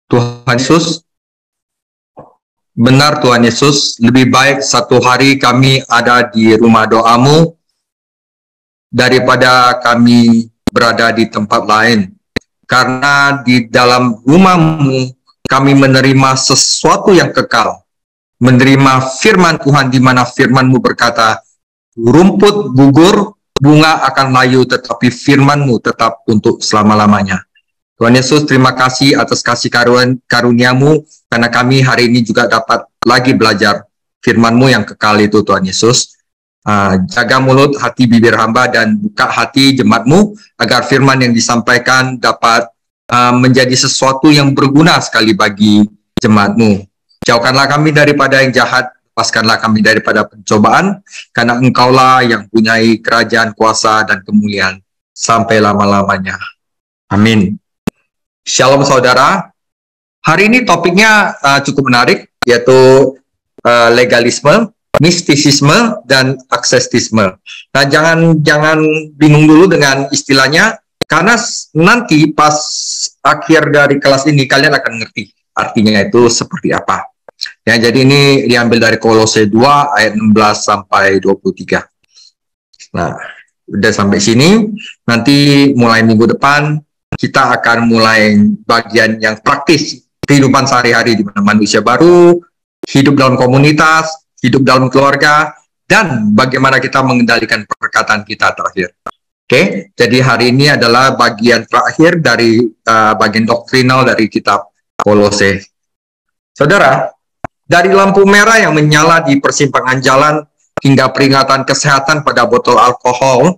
Tuhan Yesus, benar Tuhan Yesus, lebih baik satu hari kami ada di rumah doamu daripada kami berada di tempat lain. Karena di dalam rumahmu kami menerima sesuatu yang kekal, menerima firman Tuhan di mana firman-Mu berkata, rumput gugur, bunga akan layu, tetapi firman-Mu tetap untuk selama-lamanya. Tuhan Yesus, terima kasih atas kasih karunia-Mu, karena kami hari ini juga dapat lagi belajar firman-Mu yang kekal itu, Tuhan Yesus. Jaga mulut, hati, bibir hamba, dan buka hati jemaat-Mu, agar firman yang disampaikan dapat menjadi sesuatu yang berguna sekali bagi jemaat-Mu. Jauhkanlah kami daripada yang jahat, lepaskanlah kami daripada pencobaan, karena Engkaulah yang punyai kerajaan, kuasa, dan kemuliaan sampai lama-lamanya. Amin. Shalom saudara. Hari ini topiknya cukup menarik, yaitu legalisme, mistisisme, dan aksesisme. Nah, jangan bingung dulu dengan istilahnya, karena nanti pas akhir dari kelas ini kalian akan ngerti artinya itu seperti apa. Ya, jadi ini diambil dari Kolose 2 ayat 16 sampai 23. Nah, udah sampai sini. Nanti mulai minggu depan kita akan mulai bagian yang praktis, kehidupan sehari-hari di mana manusia baru, hidup dalam komunitas, hidup dalam keluarga, dan bagaimana kita mengendalikan perkataan kita terakhir. Oke, jadi hari ini adalah bagian terakhir dari bagian doktrinal dari kitab Kolose. Saudara, dari lampu merah yang menyala di persimpangan jalan hingga peringatan kesehatan pada botol alkohol,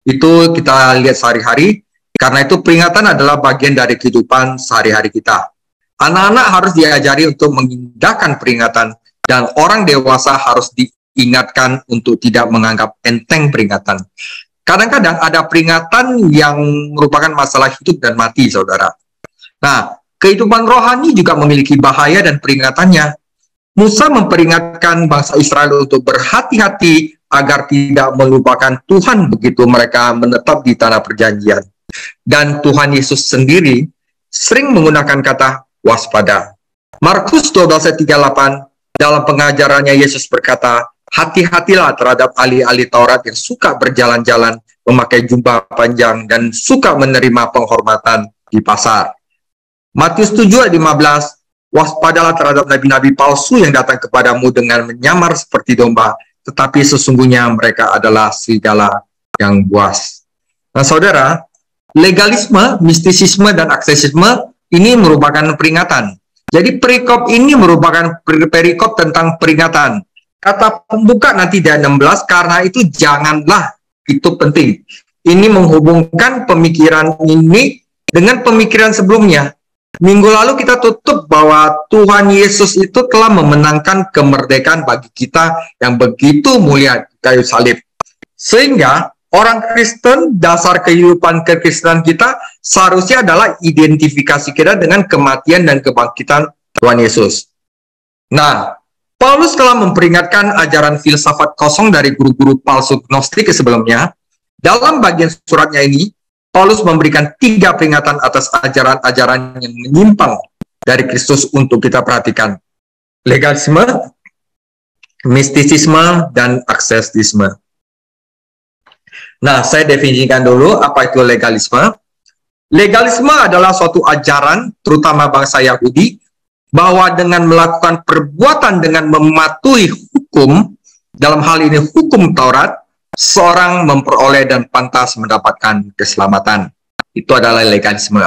itu kita lihat sehari-hari, karena itu peringatan adalah bagian dari kehidupan sehari-hari kita. Anak-anak harus diajari untuk mengindahkan peringatan, dan orang dewasa harus diingatkan untuk tidak menganggap enteng peringatan. Kadang-kadang ada peringatan yang merupakan masalah hidup dan mati, saudara. Nah, kehidupan rohani juga memiliki bahaya dan peringatannya. Musa memperingatkan bangsa Israel untuk berhati-hati agar tidak melupakan Tuhan begitu mereka menetap di tanah perjanjian. Dan Tuhan Yesus sendiri sering menggunakan kata waspada. Markus 12:38, dalam pengajarannya Yesus berkata, hati-hatilah terhadap ahli-ahli Taurat yang suka berjalan-jalan, memakai jubah panjang, dan suka menerima penghormatan di pasar. Matius 7:15, waspadalah terhadap nabi-nabi palsu yang datang kepadamu dengan menyamar seperti domba, tetapi sesungguhnya mereka adalah serigala yang buas. Nah, saudara, legalisme, mistisisme, dan aksesisme ini merupakan peringatan. Jadi perikop ini merupakan perikop tentang peringatan. Kata pembuka nanti di ayat 16, karena itu janganlah, itu penting. Ini menghubungkan pemikiran ini dengan pemikiran sebelumnya. Minggu lalu kita tutup bahwa Tuhan Yesus itu telah memenangkan kemerdekaan bagi kita yang begitu mulia di kayu salib. Sehingga orang Kristen, dasar kehidupan kekristenan kita seharusnya adalah identifikasi kita dengan kematian dan kebangkitan Tuhan Yesus. Nah, Paulus telah memperingatkan ajaran filsafat kosong dari guru-guru palsu gnostik sebelumnya. Dalam bagian suratnya ini, Paulus memberikan 3 peringatan atas ajaran-ajaran yang menyimpang dari Kristus untuk kita perhatikan. Legalisme, mistisisme, dan aksesisme. Nah, saya definisikan dulu apa itu legalisme. Legalisme adalah suatu ajaran, terutama bangsa Yahudi, bahwa dengan melakukan perbuatan dengan mematuhi hukum, dalam hal ini hukum Taurat, seorang memperoleh dan pantas mendapatkan keselamatan. Itu adalah legalisme.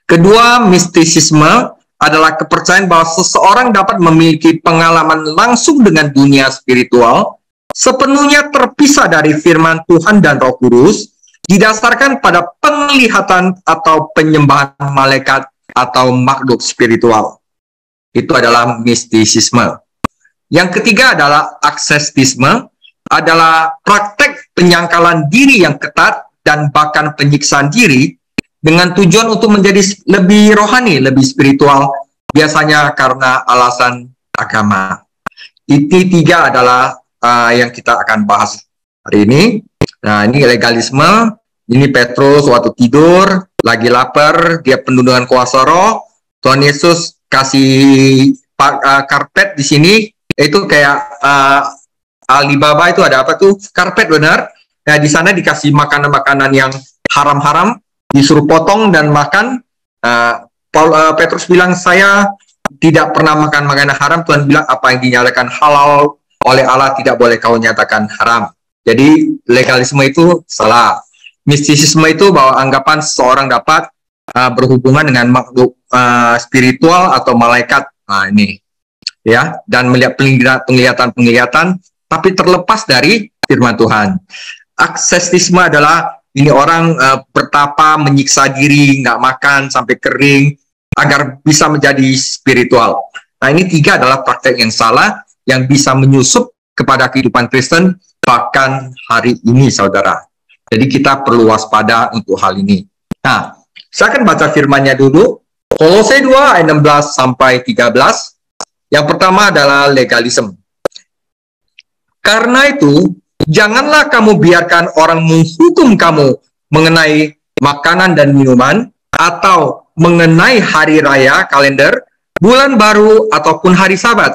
Kedua, mistisisme adalah kepercayaan bahwa seseorang dapat memiliki pengalaman langsung dengan dunia spiritual, sepenuhnya terpisah dari firman Tuhan dan Roh Kudus, didasarkan pada penglihatan atau penyembahan malaikat atau makhluk spiritual. Itu adalah mistisisme. Yang ketiga adalah aksesisme, adalah praktek penyangkalan diri yang ketat dan bahkan penyiksaan diri dengan tujuan untuk menjadi lebih rohani, lebih spiritual, biasanya karena alasan agama. Itu 3 adalah yang kita akan bahas hari ini. Nah, ini legalisme. Ini Petrus waktu tidur, lagi lapar, dia penuh dengan kuasa roh, Tuhan Yesus kasih karpet di sini, itu kayak Alibaba itu ada apa tuh? Karpet, benar. Nah, di sana dikasih makanan-makanan yang haram-haram, disuruh potong dan makan. Petrus bilang, saya tidak pernah makan makanan haram. Tuhan bilang, apa yang dinyatakan halal oleh Allah tidak boleh kau nyatakan haram. Jadi legalisme itu salah. Mistisisme itu bahwa anggapan seseorang dapat berhubungan dengan makhluk spiritual atau malaikat. Nah, ini ya, dan melihat penglihatan, tapi terlepas dari firman Tuhan. Aksesisme adalah ini orang bertapa, menyiksa diri, nggak makan sampai kering agar bisa menjadi spiritual. Nah, ini 3 adalah praktek yang salah yang bisa menyusup kepada kehidupan Kristen bahkan hari ini, saudara. Jadi kita perlu waspada untuk hal ini. Nah, saya akan baca firman-Nya dulu. Kolose 2 ayat 16 sampai 13. Yang pertama adalah legalisme. Karena itu, janganlah kamu biarkan orang menghukum kamu mengenai makanan dan minuman, atau mengenai hari raya, kalender, bulan baru, ataupun hari Sabat.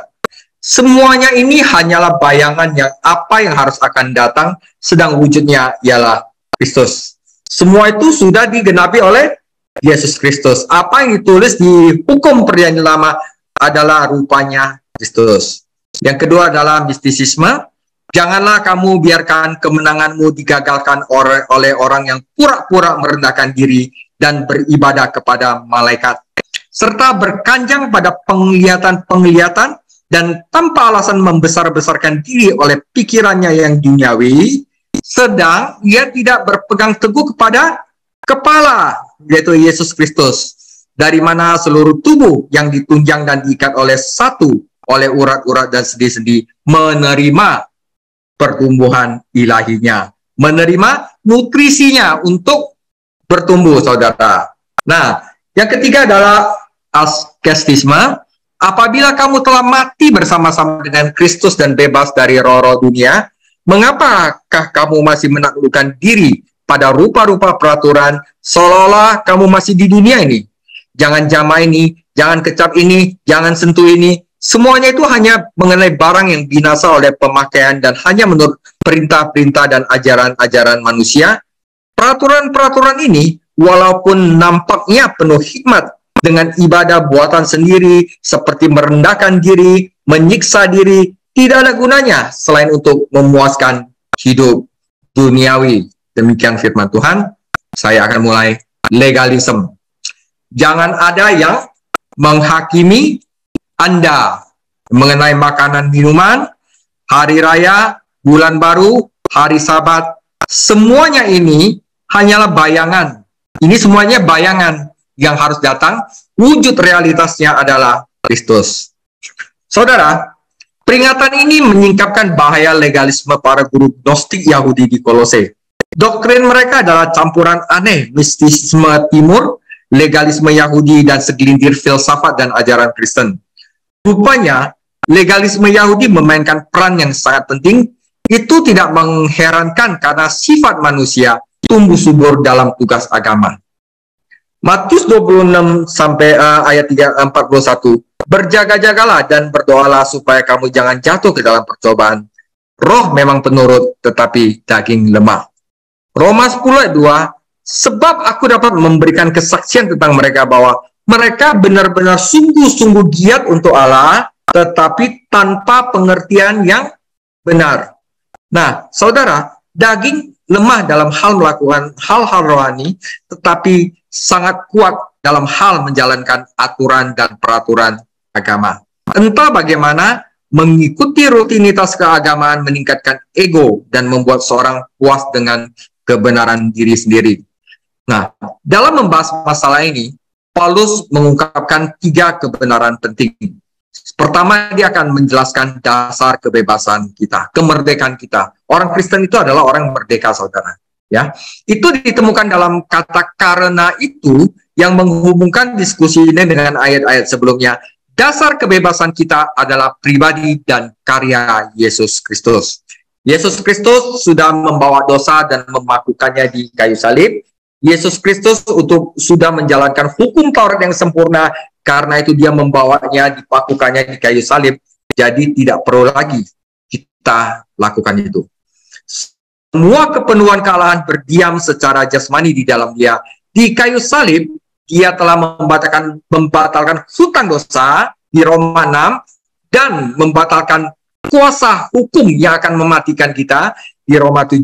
Semuanya ini hanyalah bayangan yang apa yang harus akan datang, sedang wujudnya ialah Kristus. Semua itu sudah digenapi oleh Yesus Kristus. Apa yang ditulis di hukum Perjanjian Lama adalah rupanya Kristus. Yang kedua adalah mistisisme. Janganlah kamu biarkan kemenanganmu digagalkan oleh orang yang pura-pura merendahkan diri dan beribadah kepada malaikat, serta berkanjang pada penglihatan-penglihatan dan tanpa alasan membesar-besarkan diri oleh pikirannya yang duniawi, sedang ia tidak berpegang teguh kepada kepala, yaitu Yesus Kristus, dari mana seluruh tubuh yang ditunjang dan diikat oleh urat-urat dan sendi-sendi menerima pertumbuhan ilahinya, menerima nutrisinya untuk bertumbuh, saudara. Nah, yang ketiga adalah askesisme. Apabila kamu telah mati bersama-sama dengan Kristus dan bebas dari roh-roh dunia, mengapakah kamu masih menaklukkan diri pada rupa-rupa peraturan seolah-olah kamu masih di dunia ini? Jangan jamah ini, jangan kecap ini, jangan sentuh ini. Semuanya itu hanya mengenai barang yang binasa oleh pemakaian dan hanya menurut perintah-perintah dan ajaran-ajaran manusia. Peraturan-peraturan ini, walaupun nampaknya penuh hikmat dengan ibadah buatan sendiri, seperti merendahkan diri, menyiksa diri, tidak ada gunanya selain untuk memuaskan hidup duniawi. Demikian firman Tuhan. Saya akan mulai legalisme. Jangan ada yang menghakimi Anda mengenai makanan minuman, hari raya, bulan baru, hari Sabat. Semuanya ini hanyalah bayangan. Ini semuanya bayangan yang harus datang. Wujud realitasnya adalah Kristus. Saudara, peringatan ini menyingkapkan bahaya legalisme para guru Gnostik Yahudi di Kolose. Doktrin mereka adalah campuran aneh, mistisisme timur, legalisme Yahudi, dan segelintir filsafat dan ajaran Kristen. Rupanya, legalisme Yahudi memainkan peran yang sangat penting. Itu tidak mengherankan karena sifat manusia tumbuh subur dalam tugas agama. Matius 26 sampai ayat 41. Berjaga-jagalah dan berdoalah supaya kamu jangan jatuh ke dalam percobaan. Roh memang penurut, tetapi daging lemah. Roma 10 ayat 2. Sebab aku dapat memberikan kesaksian tentang mereka bahwa mereka benar-benar sungguh-sungguh giat untuk Allah, tetapi tanpa pengertian yang benar. Nah, saudara, daging lemah dalam hal melakukan hal-hal rohani, tetapi sangat kuat dalam hal menjalankan aturan dan peraturan agama. Entah bagaimana, mengikuti rutinitas keagamaan meningkatkan ego dan membuat seorang puas dengan kebenaran diri sendiri. Nah, dalam membahas masalah ini, Paulus mengungkapkan 3 kebenaran penting. Pertama, dia akan menjelaskan dasar kebebasan kita, kemerdekaan kita. Orang Kristen itu adalah orang merdeka, saudara. Ya, itu ditemukan dalam kata karena itu yang menghubungkan diskusi ini dengan ayat-ayat sebelumnya. Dasar kebebasan kita adalah pribadi dan karya Yesus Kristus. Yesus Kristus sudah membawa dosa dan memakukannya di kayu salib. Yesus Kristus sudah menjalankan hukum Taurat yang sempurna, karena itu dia membawanya, dipakukannya di kayu salib. Jadi tidak perlu lagi kita lakukan itu. Semua kepenuhan kealahan berdiam secara jasmani di dalam dia. Di kayu salib, dia telah membatalkan hutang dosa di Roma 6, dan membatalkan kuasa hukum yang akan mematikan kita di Roma 7.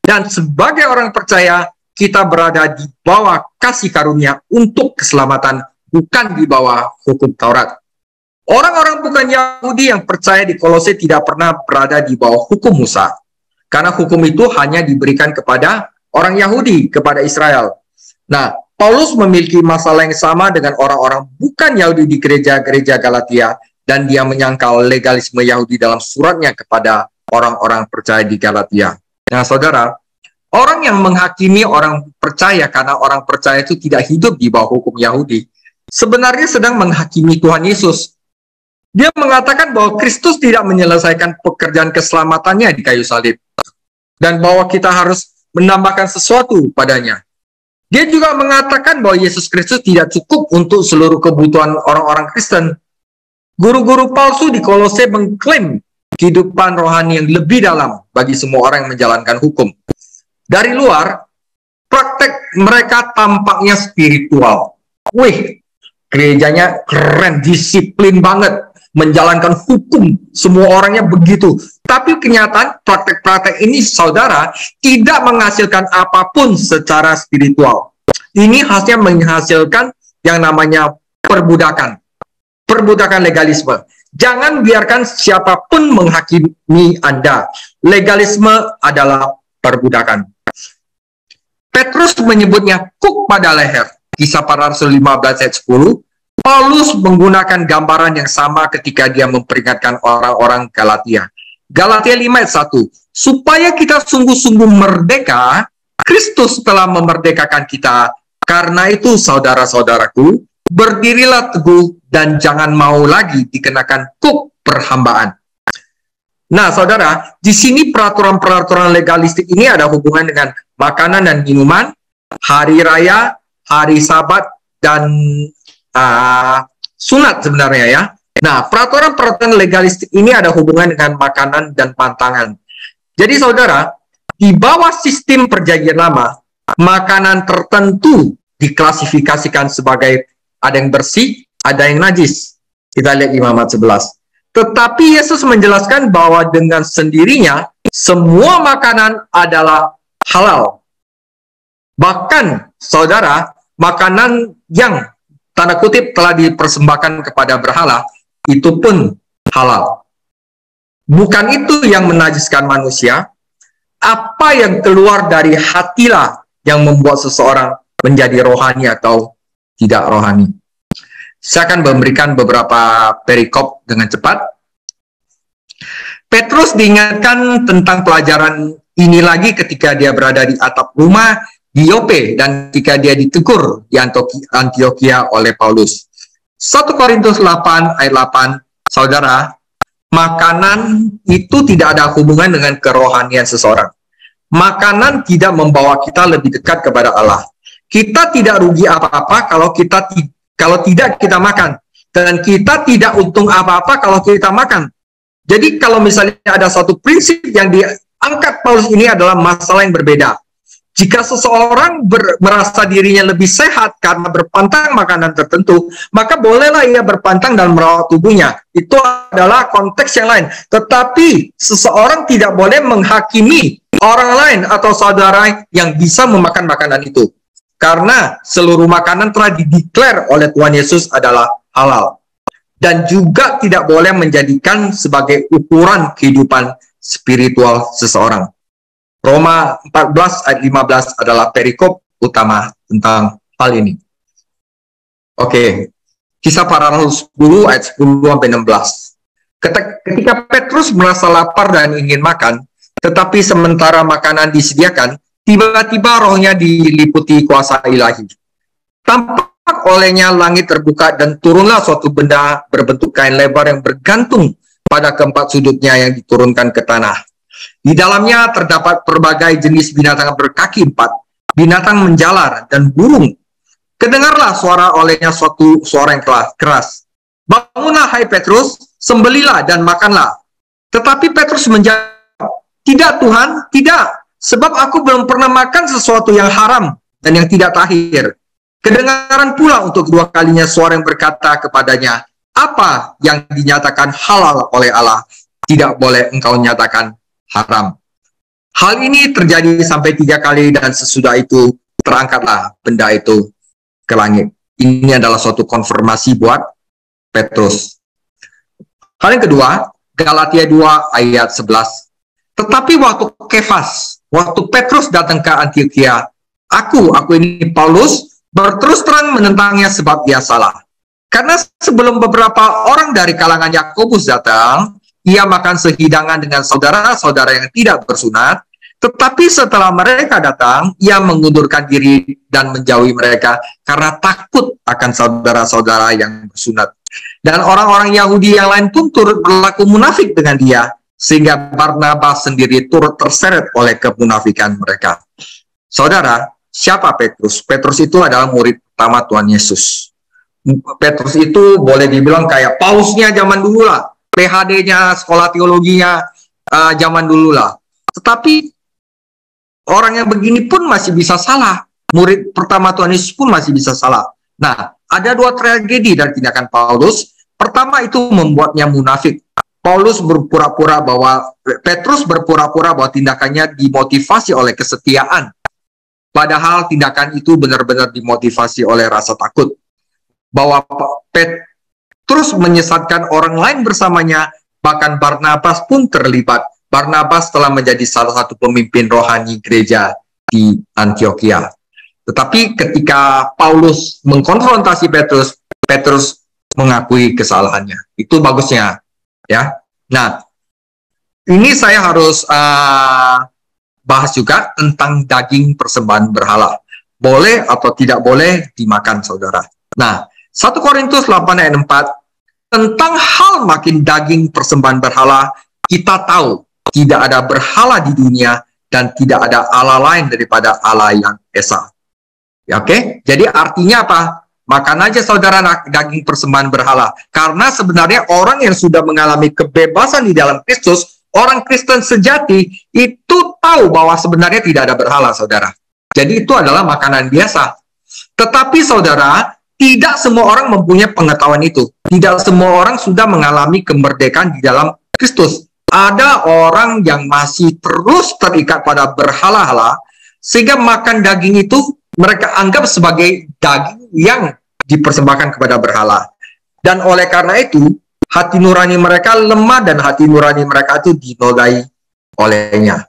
Dan sebagai orang percaya, kita berada di bawah kasih karunia untuk keselamatan, bukan di bawah hukum Taurat. Orang-orang bukan Yahudi yang percaya di Kolose tidak pernah berada di bawah hukum Musa, karena hukum itu hanya diberikan kepada orang Yahudi, kepada Israel. Nah, Paulus memiliki masalah yang sama dengan orang-orang bukan Yahudi di gereja-gereja Galatia, dan dia menyangkal legalisme Yahudi dalam suratnya kepada orang-orang percaya di Galatia. Nah, saudara, orang yang menghakimi orang percaya karena orang percaya itu tidak hidup di bawah hukum Yahudi, sebenarnya sedang menghakimi Tuhan Yesus. Dia mengatakan bahwa Kristus tidak menyelesaikan pekerjaan keselamatannya di kayu salib, dan bahwa kita harus menambahkan sesuatu padanya. Dia juga mengatakan bahwa Yesus Kristus tidak cukup untuk seluruh kebutuhan orang-orang Kristen. Guru-guru palsu di Kolose mengklaim kehidupan rohani yang lebih dalam bagi semua orang yang menjalankan hukum. Dari luar, praktek mereka tampaknya spiritual. Wih, gerejanya keren, disiplin banget, menjalankan hukum, semua orangnya begitu. Tapi kenyataan praktek-praktek ini, saudara, tidak menghasilkan apapun secara spiritual. Ini hasilnya menghasilkan yang namanya perbudakan. Perbudakan legalisme. Jangan biarkan siapapun menghakimi Anda. Legalisme adalah perbudakan. Petrus menyebutnya kuk pada leher. Kisah Para Rasul 15 ayat 10. Paulus menggunakan gambaran yang sama ketika dia memperingatkan orang-orang Galatia. Galatia 5 ayat 1. Supaya kita sungguh-sungguh merdeka, Kristus telah memerdekakan kita. Karena itu, saudara-saudaraku, berdirilah teguh dan jangan mau lagi dikenakan kuk perhambaan. Nah, saudara, di sini peraturan-peraturan legalistik ini ada hubungan dengan makanan dan minuman, hari raya, hari Sabat, dan sunat sebenarnya ya. Nah, peraturan-peraturan legalistik ini ada hubungan dengan makanan dan pantangan. Jadi saudara, di bawah sistem perjanjian lama, makanan tertentu diklasifikasikan sebagai ada yang bersih, ada yang najis. Kita lihat Imamat 11. Tetapi Yesus menjelaskan bahwa dengan sendirinya, semua makanan adalah halal. Bahkan, saudara, makanan yang tanda kutip telah dipersembahkan kepada berhala, itu pun halal. Bukan itu yang menajiskan manusia. Apa yang keluar dari hatilah yang membuat seseorang menjadi rohani atau tidak rohani. Saya akan memberikan beberapa perikop dengan cepat. Petrus diingatkan tentang pelajaran ini lagi ketika dia berada di atap rumah di Yope, dan ketika dia ditegur di Antioquia oleh Paulus. 1 Korintus 8 ayat 8, saudara, makanan itu tidak ada hubungan dengan kerohanian seseorang. Makanan tidak membawa kita lebih dekat kepada Allah. Kita tidak rugi apa-apa kalau tidak kita makan, dan kita tidak untung apa-apa kalau kita makan. Jadi kalau misalnya ada satu prinsip yang diangkat Paulus ini adalah masalah yang berbeda. Jika seseorang merasa dirinya lebih sehat karena berpantang makanan tertentu, maka bolehlah ia berpantang dan merawat tubuhnya. Itu adalah konteks yang lain. Tetapi seseorang tidak boleh menghakimi orang lain atau saudara yang bisa memakan makanan itu. Karena seluruh makanan telah dideklar oleh Tuhan Yesus adalah halal. Dan juga tidak boleh menjadikan sebagai ukuran kehidupan spiritual seseorang. Roma 14 ayat 15 adalah perikop utama tentang hal ini. Oke, Kisah Para Rasul 10 ayat 10-16. Ketika Petrus merasa lapar dan ingin makan, tetapi sementara makanan disediakan, tiba-tiba rohnya diliputi kuasa ilahi. Tampak olehnya langit terbuka dan turunlah suatu benda berbentuk kain lebar yang bergantung pada keempat sudutnya yang diturunkan ke tanah. Di dalamnya terdapat berbagai jenis binatang berkaki 4 binatang menjalar, dan burung. Kedengarlah suara olehnya suatu suara yang keras. Bangunlah hai Petrus, sembelilah dan makanlah. Tetapi Petrus menjawab, tidak Tuhan, tidak. Sebab aku belum pernah makan sesuatu yang haram dan yang tidak tahir. Kedengaran pula untuk kedua kalinya suara yang berkata kepadanya, apa yang dinyatakan halal oleh Allah, tidak boleh engkau nyatakan haram. Hal ini terjadi sampai 3 kali dan sesudah itu terangkatlah benda itu ke langit. Ini adalah suatu konfirmasi buat Petrus. Hal yang kedua, Galatia 2 ayat 11. Tetapi waktu Kefas, waktu Petrus datang ke Antioquia, aku ini Paulus, berterus terang menentangnya sebab dia salah. Karena sebelum beberapa orang dari kalangan Yakobus datang, ia makan sehidangan dengan saudara-saudara yang tidak bersunat, tetapi setelah mereka datang, ia mengundurkan diri dan menjauhi mereka karena takut akan saudara-saudara yang bersunat. Dan orang-orang Yahudi yang lain pun turut berlaku munafik dengan dia, sehingga Barnabas sendiri turut terseret oleh kemunafikan mereka. Saudara, siapa Petrus? Petrus itu adalah murid pertama Tuhan Yesus. Petrus itu boleh dibilang kayak pausnya zaman dulu lah, PhD-nya, sekolah teologinya zaman dulu lah. Tetapi orang yang begini pun masih bisa salah. Murid pertama Tuhan Yesus pun masih bisa salah. Nah, ada 2 tragedi dari tindakan Paulus. Pertama itu membuatnya munafik. Petrus berpura-pura bahwa tindakannya dimotivasi oleh kesetiaan. Padahal tindakan itu benar-benar dimotivasi oleh rasa takut. Bahwa Petrus menyesatkan orang lain bersamanya, bahkan Barnabas pun terlibat. Barnabas telah menjadi salah satu pemimpin rohani gereja di Antioquia. Tetapi ketika Paulus mengkonfrontasi Petrus, Petrus mengakui kesalahannya. Itu bagusnya, ya. Nah, ini saya harus bahas juga tentang daging persembahan berhala. Boleh atau tidak boleh dimakan, saudara. Nah, 1 Korintus 8 ayat 4, tentang hal makin daging persembahan berhala, kita tahu tidak ada berhala di dunia dan tidak ada Allah lain daripada Allah yang Esa. Ya, oke? Jadi artinya apa? Makan aja saudara daging persembahan berhala. Karena sebenarnya orang yang sudah mengalami kebebasan di dalam Kristus, orang Kristen sejati, itu tahu bahwa sebenarnya tidak ada berhala, saudara. Jadi itu adalah makanan biasa. Tetapi saudara, tidak semua orang mempunyai pengetahuan itu. Tidak semua orang sudah mengalami kemerdekaan di dalam Kristus. Ada orang yang masih terus terikat pada berhala-hala, sehingga makan daging itu mereka anggap sebagai daging yang dipersembahkan kepada berhala. Dan oleh karena itu, hati nurani mereka lemah dan hati nurani mereka itu dinodai olehnya.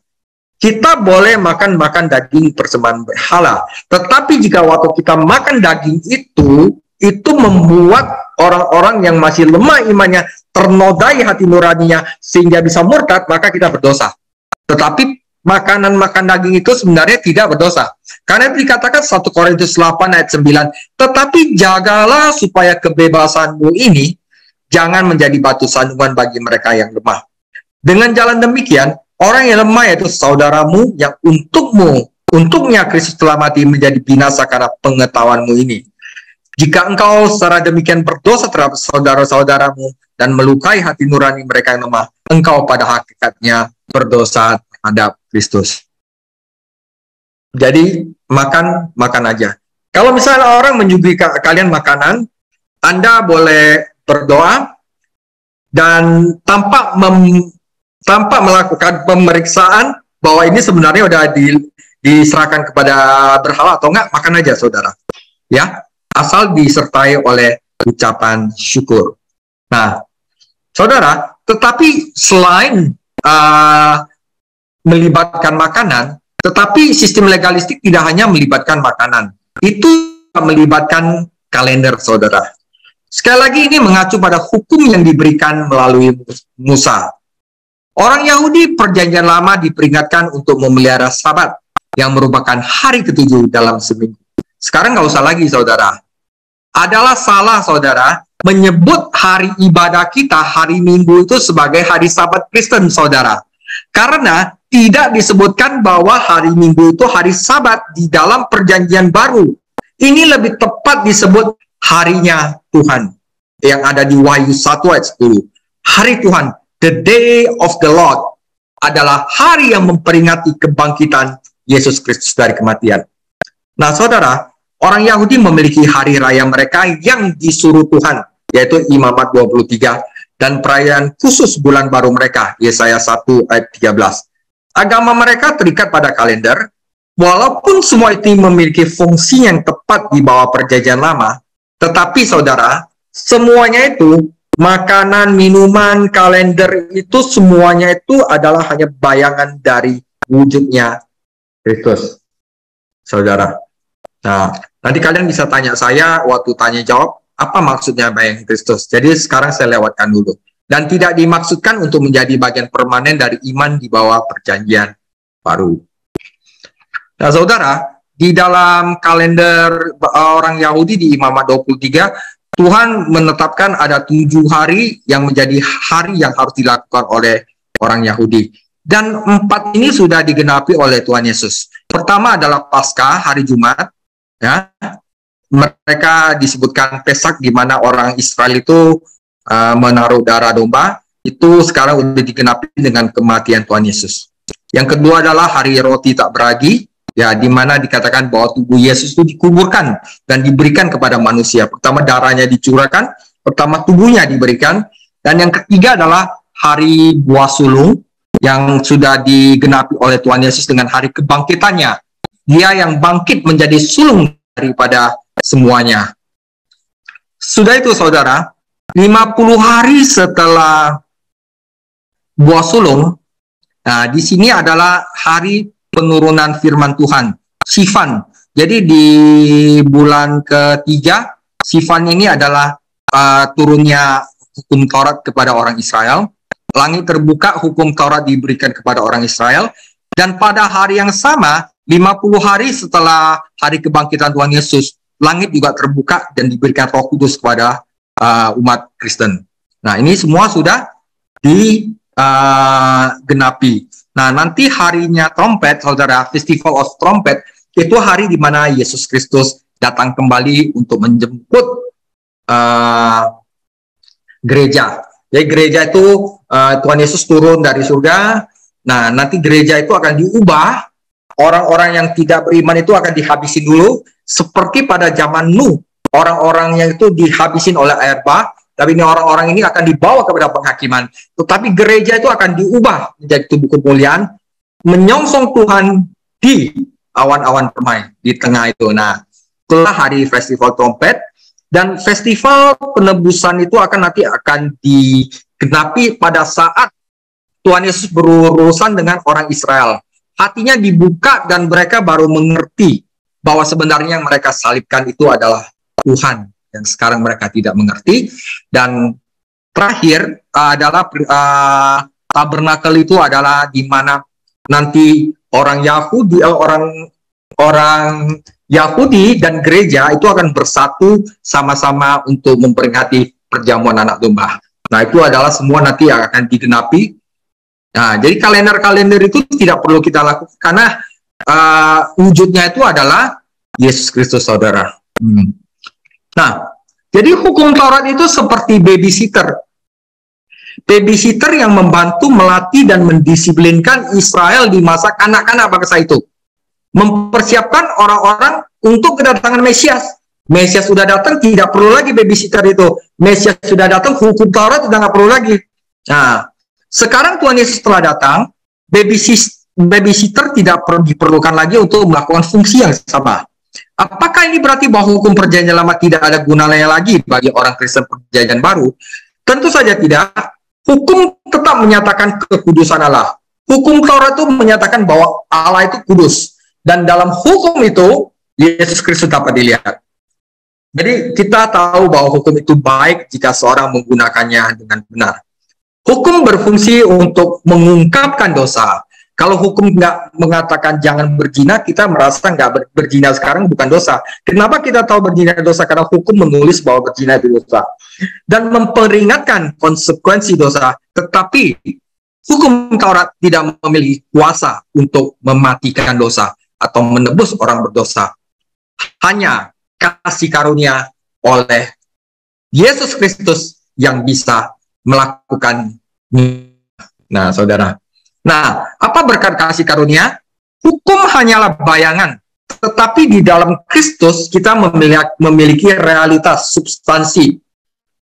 Kita boleh makan daging persembahan berhala, tetapi jika waktu kita makan daging itu membuat orang-orang yang masih lemah imannya ternodai hati nuraninya sehingga bisa murtad, maka kita berdosa. Tetapi makan daging itu sebenarnya tidak berdosa. Karena itu dikatakan 1 Korintus 8 ayat 9, tetapi jagalah supaya kebebasanmu ini jangan menjadi batu sandungan bagi mereka yang lemah. Dengan jalan demikian, orang yang lemah yaitu saudaramu yang untuknya Kristus telah mati menjadi binasa karena pengetahuanmu ini. Jika engkau secara demikian berdosa terhadap saudara-saudaramu dan melukai hati nurani mereka yang lemah, engkau pada hakikatnya berdosa terhadap Kristus. Jadi makan aja. Kalau misalnya orang menyuguhi kalian makanan, Anda boleh berdoa dan tanpa melakukan pemeriksaan bahwa ini sebenarnya udah diserahkan kepada berhala atau enggak, makan aja saudara. Ya, asal disertai oleh ucapan syukur. Nah, saudara, tetapi selain melibatkan makanan, tetapi sistem legalistik tidak hanya melibatkan makanan, itu melibatkan kalender, saudara. Sekali lagi ini mengacu pada hukum yang diberikan melalui Musa. Orang Yahudi perjanjian lama diperingatkan untuk memelihara Sabat yang merupakan hari ke-7 dalam seminggu. Sekarang nggak usah lagi, saudara. Adalah salah, saudara, menyebut hari ibadah kita, hari Minggu itu sebagai hari Sabat Kristen, saudara. Karena tidak disebutkan bahwa hari Minggu itu hari Sabat di dalam perjanjian baru. Ini lebih tepat disebut harinya Tuhan yang ada di Wahyu 1 ayat 10. Hari Tuhan, the day of the Lord, adalah hari yang memperingati kebangkitan Yesus Kristus dari kematian. Nah, saudara, orang Yahudi memiliki hari raya mereka yang disuruh Tuhan, yaitu Imamat 23, dan perayaan khusus bulan baru mereka, Yesaya 1 ayat 13. Agama mereka terikat pada kalender, walaupun semua itu memiliki fungsi yang tepat di bawah perjanjian lama, tetapi saudara, semuanya itu, makanan, minuman, kalender itu semuanya itu adalah hanya bayangan dari wujudnya Kristus, saudara. Nah, nanti kalian bisa tanya saya waktu tanya jawab, apa maksudnya bayangan Kristus? Jadi sekarang saya lewatkan dulu. Dan tidak dimaksudkan untuk menjadi bagian permanen dari iman di bawah perjanjian baru. Nah, saudara, di dalam kalender orang Yahudi di Imamat 23, Tuhan menetapkan ada 7 hari yang menjadi hari yang harus dilakukan oleh orang Yahudi. Dan 4 ini sudah digenapi oleh Tuhan Yesus. Pertama adalah Paskah, hari Jumat. Ya, mereka disebutkan Pesak, di mana orang Israel itu menaruh darah domba. Itu sekarang sudah digenapi dengan kematian Tuhan Yesus. Yang kedua adalah hari roti tak beragi, ya, di mana dikatakan bahwa tubuh Yesus itu dikuburkan dan diberikan kepada manusia. Pertama darahnya dicurahkan, pertama tubuhnya diberikan, dan yang ketiga adalah hari buah sulung yang sudah digenapi oleh Tuhan Yesus dengan hari kebangkitannya. Dia yang bangkit menjadi sulung daripada semuanya. Sudah itu saudara, 50 hari setelah buah sulung, nah di sini adalah hari penurunan firman Tuhan, Sivan. Jadi di bulan ketiga, Sivan ini adalah turunnya hukum Taurat kepada orang Israel. Langit terbuka, hukum Taurat diberikan kepada orang Israel. Dan pada hari yang sama, 50 hari setelah hari kebangkitan Tuhan Yesus, langit juga terbuka dan diberikan Roh Kudus kepada umat Kristen. Nah, ini semua sudah digenapi. Nah, nanti harinya trompet, saudara, Festival of Trumpet, itu hari di mana Yesus Kristus datang kembali untuk menjemput gereja. Jadi gereja itu Tuhan Yesus turun dari surga. Nah, nanti gereja itu akan diubah. Orang-orang yang tidak beriman itu akan dihabisin dulu, seperti pada zaman Nuh. Orang-orang yang itu dihabisin oleh air bah, tapi ini orang-orang ini akan dibawa kepada penghakiman. Tetapi gereja itu akan diubah menjadi tubuh kemuliaan, menyongsong Tuhan di awan-awan permai di tengah itu. Nah, itulah hari Festival Trompet, dan Festival Penebusan itu nanti akan digenapi pada saat Tuhan Yesus berurusan dengan orang Israel. Hatinya dibuka dan mereka baru mengerti bahwa sebenarnya yang mereka salibkan itu adalah Tuhan, yang sekarang mereka tidak mengerti. Dan terakhir adalah tabernakel itu adalah di mana nanti orang Yahudi dan gereja itu akan bersatu sama-sama untuk memperingati perjamuan anak domba. Nah, itu adalah semua nanti yang akan digenapi. Nah, jadi kalender-kalender itu tidak perlu kita lakukan karena wujudnya itu adalah Yesus Kristus, saudara. Nah, jadi hukum Taurat itu seperti babysitter. Babysitter yang membantu melatih dan mendisiplinkan Israel di masa kanak-kanak bangsa itu. Mempersiapkan orang-orang untuk kedatangan Mesias. Mesias sudah datang, tidak perlu lagi babysitter itu. Mesias sudah datang, hukum Taurat sudah nggak perlu lagi. Nah, sekarang Tuhan Yesus telah datang, babysitter tidak diperlukan lagi untuk melakukan fungsi yang sama. Apakah ini berarti bahwa hukum perjanjian lama tidak ada gunanya lagi bagi orang Kristen perjanjian baru? Tentu saja tidak. Hukum tetap menyatakan kekudusan Allah. Hukum Taurat itu menyatakan bahwa Allah itu kudus. Dan dalam hukum itu, Yesus Kristus dapat dilihat. Jadi kita tahu bahwa hukum itu baik jika seorang menggunakannya dengan benar. Hukum berfungsi untuk mengungkapkan dosa. Kalau hukum nggak mengatakan jangan berzina, kita merasa nggak berzina sekarang bukan dosa. Kenapa kita tahu berzina dosa? Karena hukum menulis bahwa berzina itu dosa. Dan memperingatkan konsekuensi dosa. Tetapi Hukum Taurat tidak memiliki kuasa untuk mematikan dosa atau menebus orang berdosa. Hanya kasih karunia oleh Yesus Kristus yang bisa melakukan. Nah, saudara. Nah, apa berkat kasih karunia? Hukum hanyalah bayangan, tetapi di dalam Kristus kita memiliki realitas, substansi.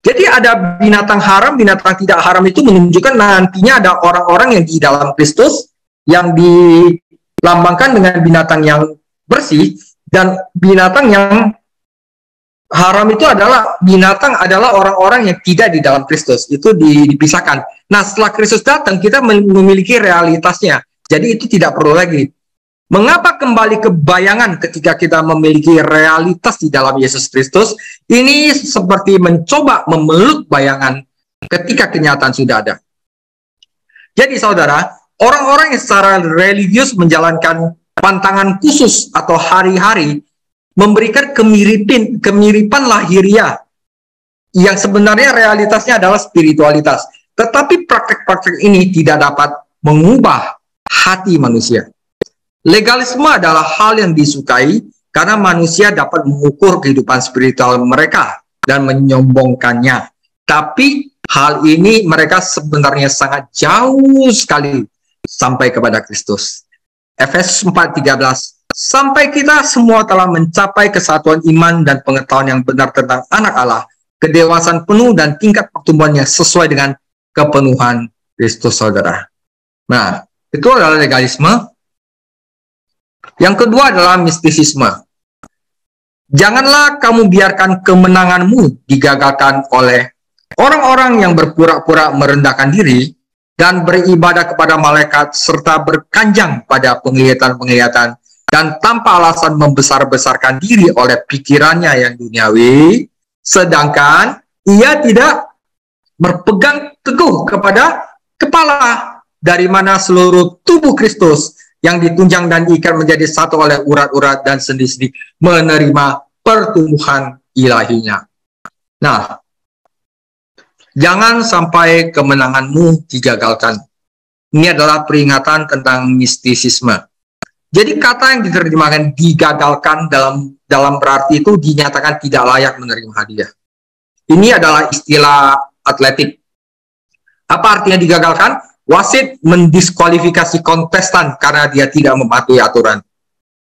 Jadi ada binatang haram, binatang tidak haram itu menunjukkan nantinya ada orang-orang yang di dalam Kristus yang dilambangkan dengan binatang yang bersih, dan binatang yang haram itu adalah orang-orang yang tidak di dalam Kristus. Itu dipisahkan. Nah, setelah Kristus datang, kita memiliki realitasnya. Jadi itu tidak perlu lagi. Mengapa kembali ke bayangan ketika kita memiliki realitas di dalam Yesus Kristus? Ini seperti mencoba memeluk bayangan ketika kenyataan sudah ada. Jadi saudara, orang-orang yang secara religius menjalankan pantangan khusus atau hari-hari memberikan kemiripan lahiriah yang sebenarnya realitasnya adalah spiritualitas. Tetapi praktek-praktek ini tidak dapat mengubah hati manusia. Legalisme adalah hal yang disukai karena manusia dapat mengukur kehidupan spiritual mereka dan menyombongkannya. Tapi hal ini mereka sebenarnya sangat jauh sekali sampai kepada Kristus. Efesus 4:13, sampai kita semua telah mencapai kesatuan iman dan pengetahuan yang benar tentang anak Allah, kedewasaan penuh dan tingkat pertumbuhan yang sesuai dengan kepenuhan Kristus, saudara. Nah, itu adalah legalisme. Yang kedua adalah mistisisme. Janganlah kamu biarkan kemenanganmu digagalkan oleh orang-orang yang berpura-pura merendahkan diri dan beribadah kepada malaikat serta berkanjang pada penglihatan-penglihatan dan tanpa alasan membesar-besarkan diri oleh pikirannya yang duniawi, sedangkan ia tidak berpegang teguh kepada kepala, dari mana seluruh tubuh Kristus yang ditunjang dan diikat menjadi satu oleh urat-urat dan sendi-sendi menerima pertumbuhan ilahinya. Nah, jangan sampai kemenanganmu digagalkan. Ini adalah peringatan tentang mistisisme. Jadi kata yang diterjemahkan digagalkan dalam berarti itu dinyatakan tidak layak menerima hadiah. Ini adalah istilah atletik. Apa artinya digagalkan? Wasit mendiskualifikasi kontestan karena dia tidak mematuhi aturan.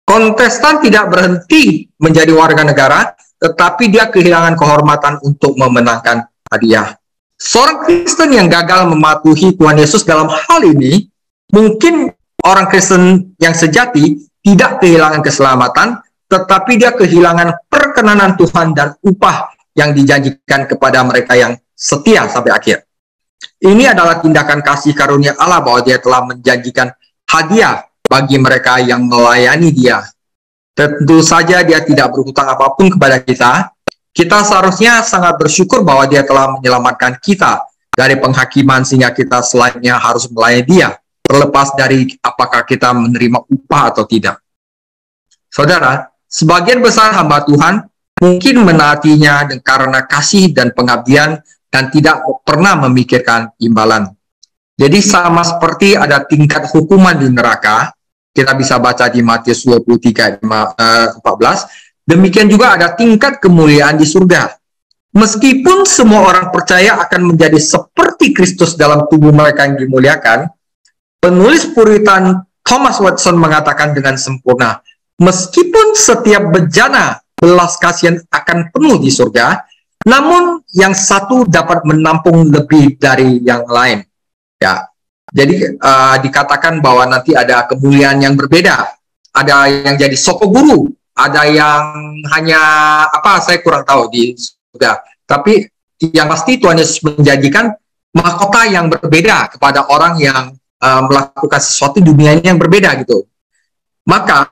Kontestan tidak berhenti menjadi warga negara, tetapi dia kehilangan kehormatan untuk memenangkan hadiah. Seorang Kristen yang gagal mematuhi Tuhan Yesus dalam hal ini, mungkin orang Kristen yang sejati tidak kehilangan keselamatan, tetapi dia kehilangan perkenanan Tuhan dan upah yang dijanjikan kepada mereka yang setia sampai akhir. Ini adalah tindakan kasih karunia Allah bahwa dia telah menjanjikan hadiah bagi mereka yang melayani dia. Tentu saja dia tidak berhutang apapun kepada kita. Kita seharusnya sangat bersyukur bahwa dia telah menyelamatkan kita dari penghakiman sehingga kita selainnya harus melayani dia, terlepas dari apakah kita menerima upah atau tidak. Saudara, sebagian besar hamba Tuhan mungkin menaatinya karena kasih dan pengabdian dan tidak pernah memikirkan imbalan. Jadi sama seperti ada tingkat hukuman di neraka, kita bisa baca di Matius 23:14, demikian juga ada tingkat kemuliaan di surga. Meskipun semua orang percaya akan menjadi seperti Kristus dalam tubuh mereka yang dimuliakan, penulis Puritan Thomas Watson mengatakan dengan sempurna, meskipun setiap bejana belas kasihan akan penuh di surga, namun yang satu dapat menampung lebih dari yang lain. Ya, jadi dikatakan bahwa nanti ada kemuliaan yang berbeda. Ada yang jadi soko guru, ada yang hanya saya kurang tahu di surga. Tapi yang pasti Tuhan Yesus menjanjikan mahkota yang berbeda kepada orang yang melakukan sesuatu di dunia yang berbeda gitu. Maka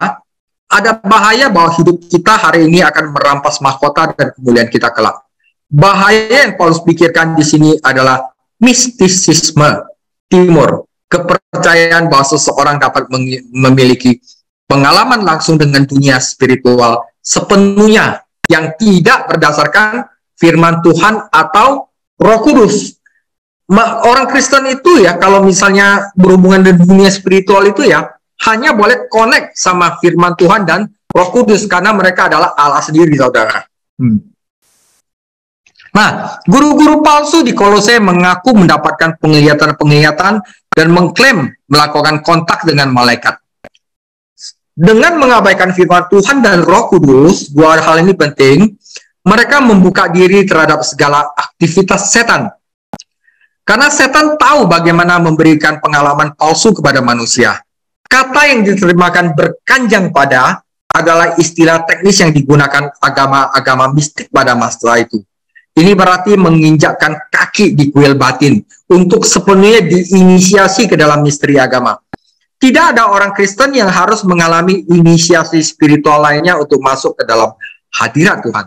ada bahaya bahwa hidup kita hari ini akan merampas mahkota dan kemuliaan kita kelak. Bahaya yang Paulus pikirkan di sini adalah mistisisme timur, kepercayaan bahwa seseorang dapat memiliki pengalaman langsung dengan dunia spiritual sepenuhnya yang tidak berdasarkan firman Tuhan atau Roh Kudus. Orang Kristen itu ya, kalau misalnya berhubungan dengan dunia spiritual itu ya, hanya boleh connect sama firman Tuhan dan Roh Kudus, karena mereka adalah Allah sendiri, saudara. Nah, guru-guru palsu di Kolose mengaku mendapatkan penglihatan-penglihatan dan mengklaim melakukan kontak dengan malaikat. Dengan mengabaikan firman Tuhan dan Roh Kudus, dua hal ini penting, mereka membuka diri terhadap segala aktivitas setan. Karena setan tahu bagaimana memberikan pengalaman palsu kepada manusia. Kata yang diterjemahkan berkanjang pada adalah istilah teknis yang digunakan agama-agama mistik pada masa itu. Ini berarti menginjakkan kaki di kuil batin untuk sepenuhnya diinisiasi ke dalam misteri agama. Tidak ada orang Kristen yang harus mengalami inisiasi spiritual lainnya untuk masuk ke dalam hadirat Tuhan.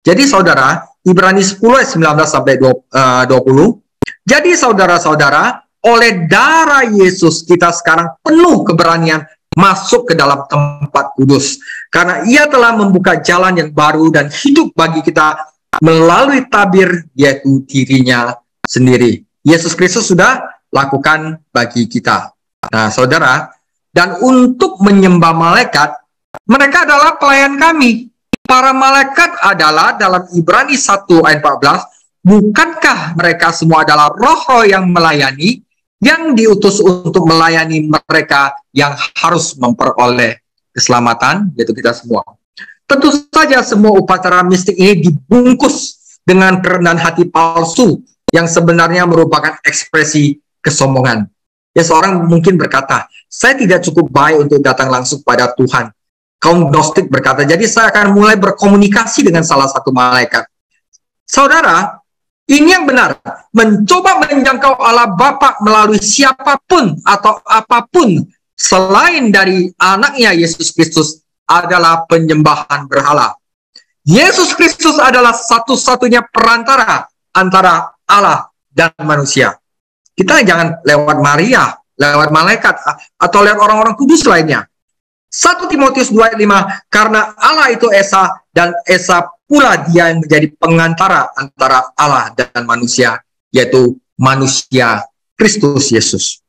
Jadi saudara, Ibrani 10 ayat 19 sampai 20. Jadi saudara-saudara, oleh darah Yesus kita sekarang penuh keberanian masuk ke dalam tempat kudus. Karena ia telah membuka jalan yang baru dan hidup bagi kita melalui tabir, yaitu dirinya sendiri. Yesus Kristus sudah lakukan bagi kita. Nah saudara, dan untuk menyembah malaikat, mereka adalah pelayan kami. Para malaikat adalah dalam Ibrani 1 ayat 14, bukankah mereka semua adalah roh-roh yang melayani, yang diutus untuk melayani mereka yang harus memperoleh keselamatan, yaitu kita semua. Tentu saja semua upacara mistik ini dibungkus dengan kerendahan hati palsu yang sebenarnya merupakan ekspresi kesombongan. Ya, seorang mungkin berkata, saya tidak cukup baik untuk datang langsung pada Tuhan. Kaum Gnostik berkata, jadi saya akan mulai berkomunikasi dengan salah satu malaikat. Saudara, ini yang benar. Mencoba menjangkau Allah Bapa melalui siapapun atau apapun selain dari anaknya Yesus Kristus adalah penyembahan berhala. Yesus Kristus adalah satu-satunya perantara antara Allah dan manusia. Kita jangan lewat Maria, lewat malaikat, atau lewat orang-orang kudus lainnya. 1 Timotius 2 ayat 5, karena Allah itu Esa, dan Esa pula dia yang menjadi pengantara antara Allah dan manusia, yaitu manusia Kristus Yesus.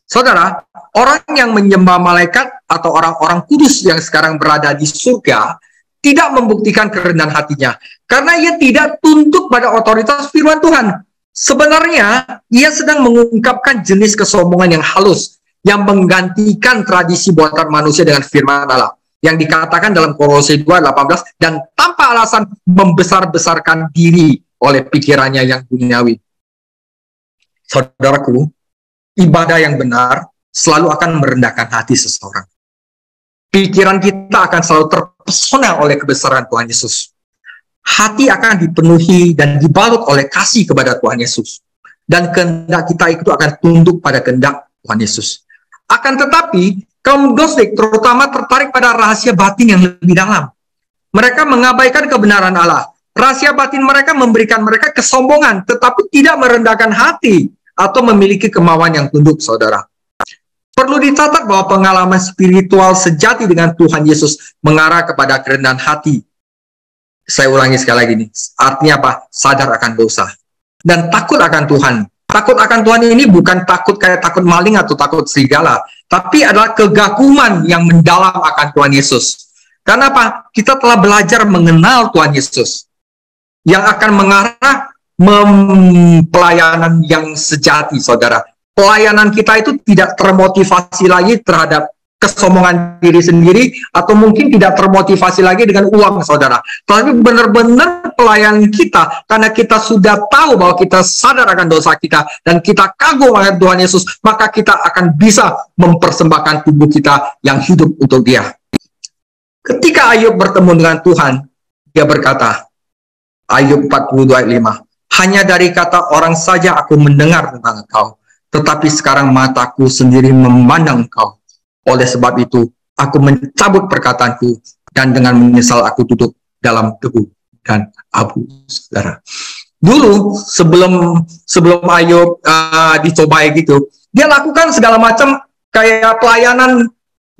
Saudara, orang yang menyembah malaikat atau orang-orang kudus yang sekarang berada di surga tidak membuktikan kerendahan hatinya, karena ia tidak tunduk pada otoritas firman Tuhan. Sebenarnya, ia sedang mengungkapkan jenis kesombongan yang halus, yang menggantikan tradisi buatan manusia dengan firman Allah, yang dikatakan dalam Kolose 2:18, dan tanpa alasan membesar-besarkan diri oleh pikirannya yang duniawi. Saudaraku, ibadah yang benar selalu akan merendahkan hati seseorang. Pikiran kita akan selalu terpesona oleh kebesaran Tuhan Yesus. Hati akan dipenuhi dan dibalut oleh kasih kepada Tuhan Yesus. Dan kehendak kita itu akan tunduk pada kehendak Tuhan Yesus. Akan tetapi, kaum Gnostik terutama tertarik pada rahasia batin yang lebih dalam. Mereka mengabaikan kebenaran Allah. Rahasia batin mereka memberikan mereka kesombongan, tetapi tidak merendahkan hati atau memiliki kemauan yang tunduk, saudara. Perlu dicatat bahwa pengalaman spiritual sejati dengan Tuhan Yesus mengarah kepada kerendahan hati. Saya ulangi sekali lagi nih. Artinya apa? Sadar akan dosa. Dan takut akan Tuhan. Takut akan Tuhan ini bukan takut kayak takut maling atau takut serigala, tapi adalah kegaguman yang mendalam akan Tuhan Yesus. Karena apa? Kita telah belajar mengenal Tuhan Yesus yang akan mengarah pelayanan yang sejati, saudara. Pelayanan kita itu tidak termotivasi lagi terhadap kesombongan diri sendiri, atau mungkin tidak termotivasi lagi dengan uang, saudara. Tapi benar-benar pelayanan kita, karena kita sudah tahu bahwa kita sadar akan dosa kita, dan kita kagum akan Tuhan Yesus, maka kita akan bisa mempersembahkan tubuh kita yang hidup untuk Dia. Ketika Ayub bertemu dengan Tuhan, dia berkata, Ayub 42 ayat 5, hanya dari kata orang saja aku mendengar tentang Engkau, tetapi sekarang mataku sendiri memandang Engkau. Oleh sebab itu, aku mencabut perkataanku, dan dengan menyesal aku duduk dalam debu dan abu, saudara. Dulu, sebelum Ayub dicobai gitu, dia lakukan segala macam kayak pelayanan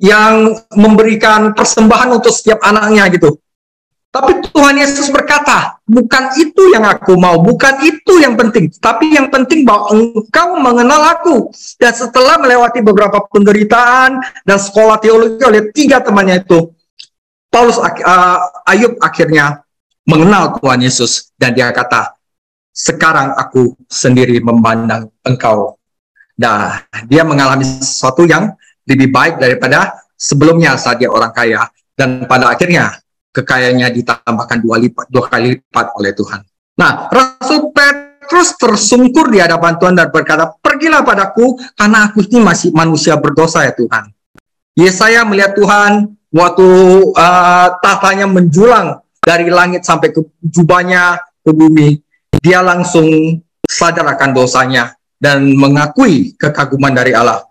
yang memberikan persembahan untuk setiap anaknya gitu. Tapi Tuhan Yesus berkata, bukan itu yang aku mau, bukan itu yang penting. Tapi yang penting bahwa engkau mengenal aku. Dan setelah melewati beberapa penderitaan dan sekolah teologi oleh 3 temannya itu, Ayub akhirnya mengenal Tuhan Yesus. Dan dia kata, sekarang aku sendiri memandang engkau. Nah, dia mengalami sesuatu yang lebih baik daripada sebelumnya saat dia orang kaya. Dan pada akhirnya, kekayaannya ditambahkan 2 kali lipat oleh Tuhan. Nah, Rasul Petrus tersungkur di hadapan Tuhan dan berkata, pergilah padaku, karena aku ini masih manusia berdosa ya Tuhan. Yesaya melihat Tuhan waktu tahtanya menjulang dari langit sampai ke jubahnya ke bumi. Dia langsung sadar akan dosanya dan mengakui kekaguman dari Allah.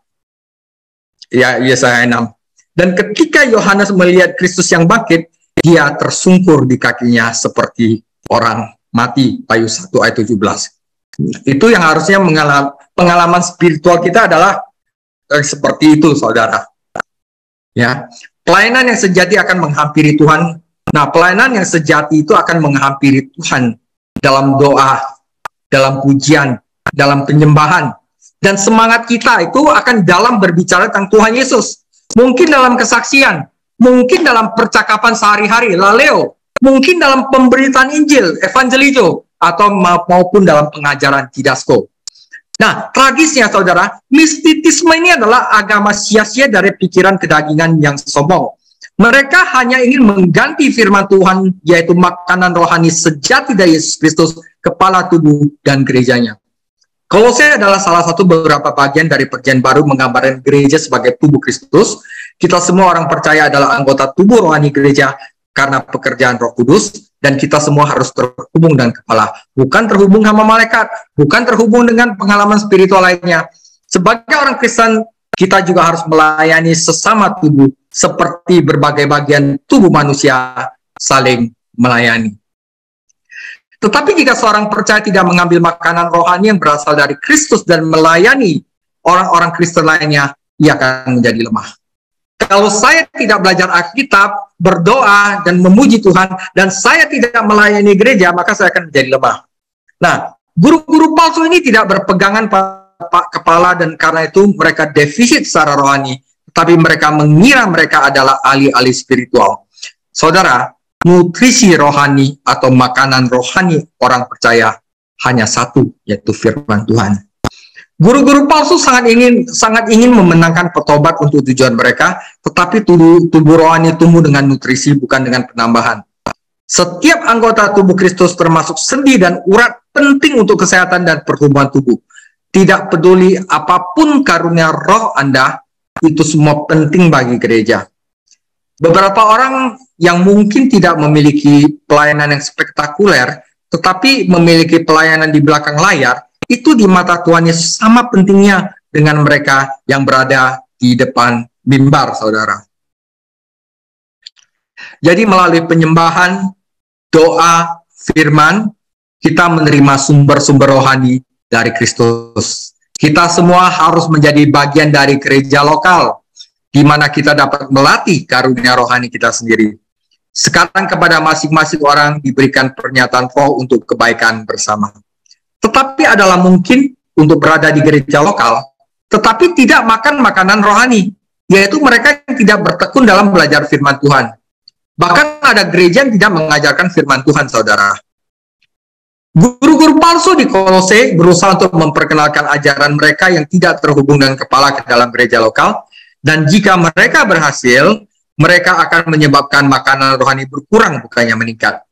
Ya, Yesaya 6. Dan ketika Yohanes melihat Kristus yang bangkit, dia tersungkur di kakinya seperti orang mati. Wahyu 1 ayat 17. Itu yang harusnya pengalaman spiritual kita adalah seperti itu, saudara. Ya, pelayanan yang sejati akan menghampiri Tuhan. Nah, pelayanan yang sejati itu akan menghampiri Tuhan dalam doa, dalam pujian, dalam penyembahan. Dan semangat kita itu akan dalam berbicara tentang Tuhan Yesus. Mungkin dalam kesaksian, mungkin dalam percakapan sehari-hari, laleo, mungkin dalam pemberitaan Injil, evangelizo, atau maupun dalam pengajaran didasko. Nah, tragisnya saudara, mistitisme ini adalah agama sia-sia dari pikiran kedagingan yang sombong. Mereka hanya ingin mengganti firman Tuhan, yaitu makanan rohani sejati dari Yesus Kristus, kepala tubuh dan gerejanya. Kolose adalah salah satu beberapa bagian dari Perjanjian Baru menggambarkan gereja sebagai tubuh Kristus. Kita semua orang percaya adalah anggota tubuh rohani gereja karena pekerjaan Roh Kudus, dan kita semua harus terhubung dengan kepala. Bukan terhubung sama malaikat, bukan terhubung dengan pengalaman spiritual lainnya. Sebagai orang Kristen, kita juga harus melayani sesama tubuh, seperti berbagai bagian tubuh manusia saling melayani. Tetapi jika seorang percaya tidak mengambil makanan rohani yang berasal dari Kristus dan melayani orang-orang Kristen lainnya, ia akan menjadi lemah. Kalau saya tidak belajar Alkitab, berdoa, dan memuji Tuhan, dan saya tidak melayani gereja, maka saya akan menjadi lemah. Nah, guru-guru palsu ini tidak berpegangan pada kepala, dan karena itu mereka defisit secara rohani, tapi mereka mengira mereka adalah ahli-ahli spiritual. Saudara, nutrisi rohani atau makanan rohani orang percaya hanya satu, yaitu firman Tuhan. Guru-guru palsu sangat ingin memenangkan petobat untuk tujuan mereka, tetapi tubuh rohani tumbuh dengan nutrisi, bukan dengan penambahan. Setiap anggota tubuh Kristus termasuk sendi dan urat penting untuk kesehatan dan pertumbuhan tubuh. Tidak peduli apapun karunia roh Anda, itu semua penting bagi gereja. Beberapa orang yang mungkin tidak memiliki pelayanan yang spektakuler, tetapi memiliki pelayanan di belakang layar, itu di mata Tuhan Yesus sama pentingnya dengan mereka yang berada di depan mimbar, saudara. Jadi melalui penyembahan, doa, firman, kita menerima sumber-sumber rohani dari Kristus. Kita semua harus menjadi bagian dari gereja lokal, di mana kita dapat melatih karunia rohani kita sendiri. Sekarang kepada masing-masing orang diberikan pernyataan roh untuk kebaikan bersama. Tetapi adalah mungkin untuk berada di gereja lokal, tetapi tidak makan makanan rohani, yaitu mereka yang tidak bertekun dalam belajar firman Tuhan. Bahkan ada gereja yang tidak mengajarkan firman Tuhan, saudara. Guru-guru palsu di Kolose berusaha untuk memperkenalkan ajaran mereka yang tidak terhubung dengan kepala ke dalam gereja lokal, dan jika mereka berhasil, mereka akan menyebabkan makanan rohani berkurang, bukannya meningkat.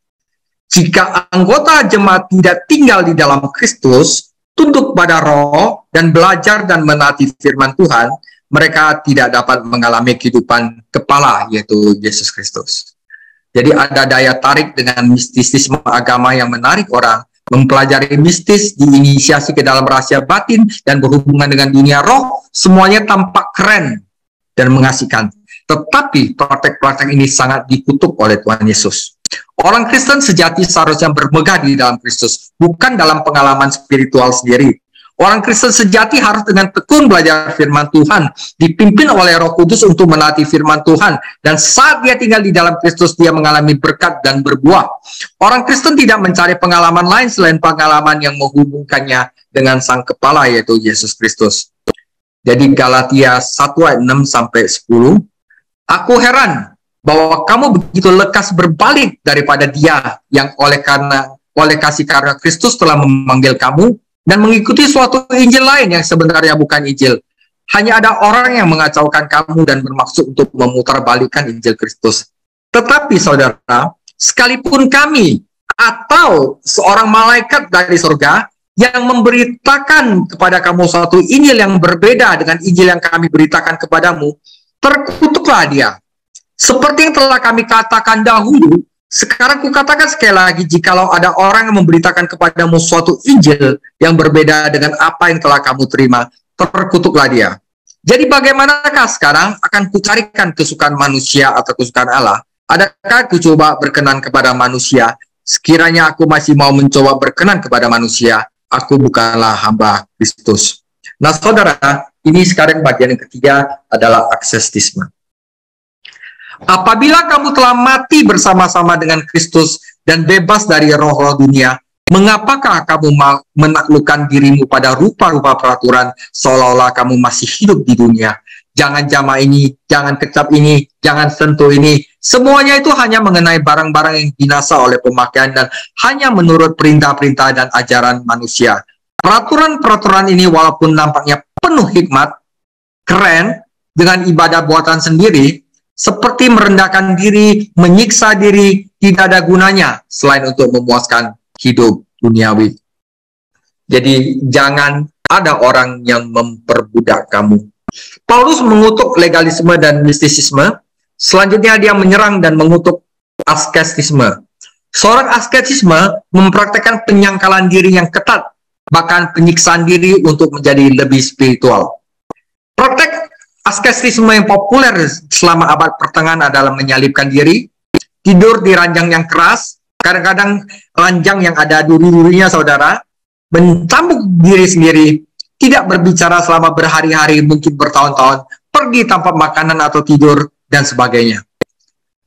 Jika anggota jemaat tidak tinggal di dalam Kristus, tunduk pada roh, dan belajar dan menaati firman Tuhan, mereka tidak dapat mengalami kehidupan kepala, yaitu Yesus Kristus. Jadi ada daya tarik dengan mistisisme agama yang menarik orang, mempelajari mistis, diinisiasi ke dalam rahasia batin, dan berhubungan dengan dunia roh, semuanya tampak keren dan mengasihkan. Tetapi praktek-praktek ini sangat dikutuk oleh Tuhan Yesus. Orang Kristen sejati seharusnya bermegah di dalam Kristus, bukan dalam pengalaman spiritual sendiri. Orang Kristen sejati harus dengan tekun belajar firman Tuhan, dipimpin oleh Roh Kudus untuk melatih firman Tuhan, dan saat dia tinggal di dalam Kristus, dia mengalami berkat dan berbuah. Orang Kristen tidak mencari pengalaman lain selain pengalaman yang menghubungkannya dengan Sang Kepala, yaitu Yesus Kristus. Jadi Galatia 1 ayat 6 sampai 10, aku heran bahwa kamu begitu lekas berbalik daripada Dia yang oleh kasih karunia Kristus telah memanggil kamu dan mengikuti suatu Injil lain yang sebenarnya bukan Injil. Hanya ada orang yang mengacaukan kamu dan bermaksud untuk memutarbalikkan Injil Kristus. Tetapi saudara, sekalipun kami atau seorang malaikat dari surga yang memberitakan kepada kamu suatu Injil yang berbeda dengan Injil yang kami beritakan kepadamu, terkutuklah dia. Seperti yang telah kami katakan dahulu, sekarang kukatakan sekali lagi, jikalau ada orang yang memberitakan kepadamu suatu Injil yang berbeda dengan apa yang telah kamu terima, terkutuklah dia. Jadi bagaimanakah sekarang akan kucarikan kesukaan manusia atau kesukaan Allah? Adakah aku coba berkenan kepada manusia? Sekiranya aku masih mau mencoba berkenan kepada manusia, aku bukanlah hamba Kristus. Nah saudara, ini sekarang bagian yang ketiga adalah aksesisme. Apabila kamu telah mati bersama-sama dengan Kristus dan bebas dari roh-roh dunia, mengapakah kamu menaklukkan dirimu pada rupa-rupa peraturan seolah-olah kamu masih hidup di dunia? Jangan jamah ini, jangan kecap ini, jangan sentuh ini. Semuanya itu hanya mengenai barang-barang yang binasa oleh pemakaian dan hanya menurut perintah-perintah dan ajaran manusia. Peraturan-peraturan ini walaupun nampaknya penuh hikmat, keren, dengan ibadah buatan sendiri, seperti merendahkan diri, menyiksa diri, tidak ada gunanya selain untuk memuaskan hidup duniawi. Jadi jangan ada orang yang memperbudak kamu. Paulus mengutuk legalisme dan mistisisme. Selanjutnya dia menyerang dan mengutuk asketisme. Seorang asketisme mempraktekkan penyangkalan diri yang ketat, bahkan penyiksaan diri untuk menjadi lebih spiritual. Praktek asketisme yang populer selama abad pertengahan adalah menyalibkan diri, tidur di ranjang yang keras, kadang-kadang ranjang yang ada duri-durinya saudara, mencambuk diri sendiri, tidak berbicara selama berhari-hari, mungkin bertahun-tahun, pergi tanpa makanan atau tidur, dan sebagainya.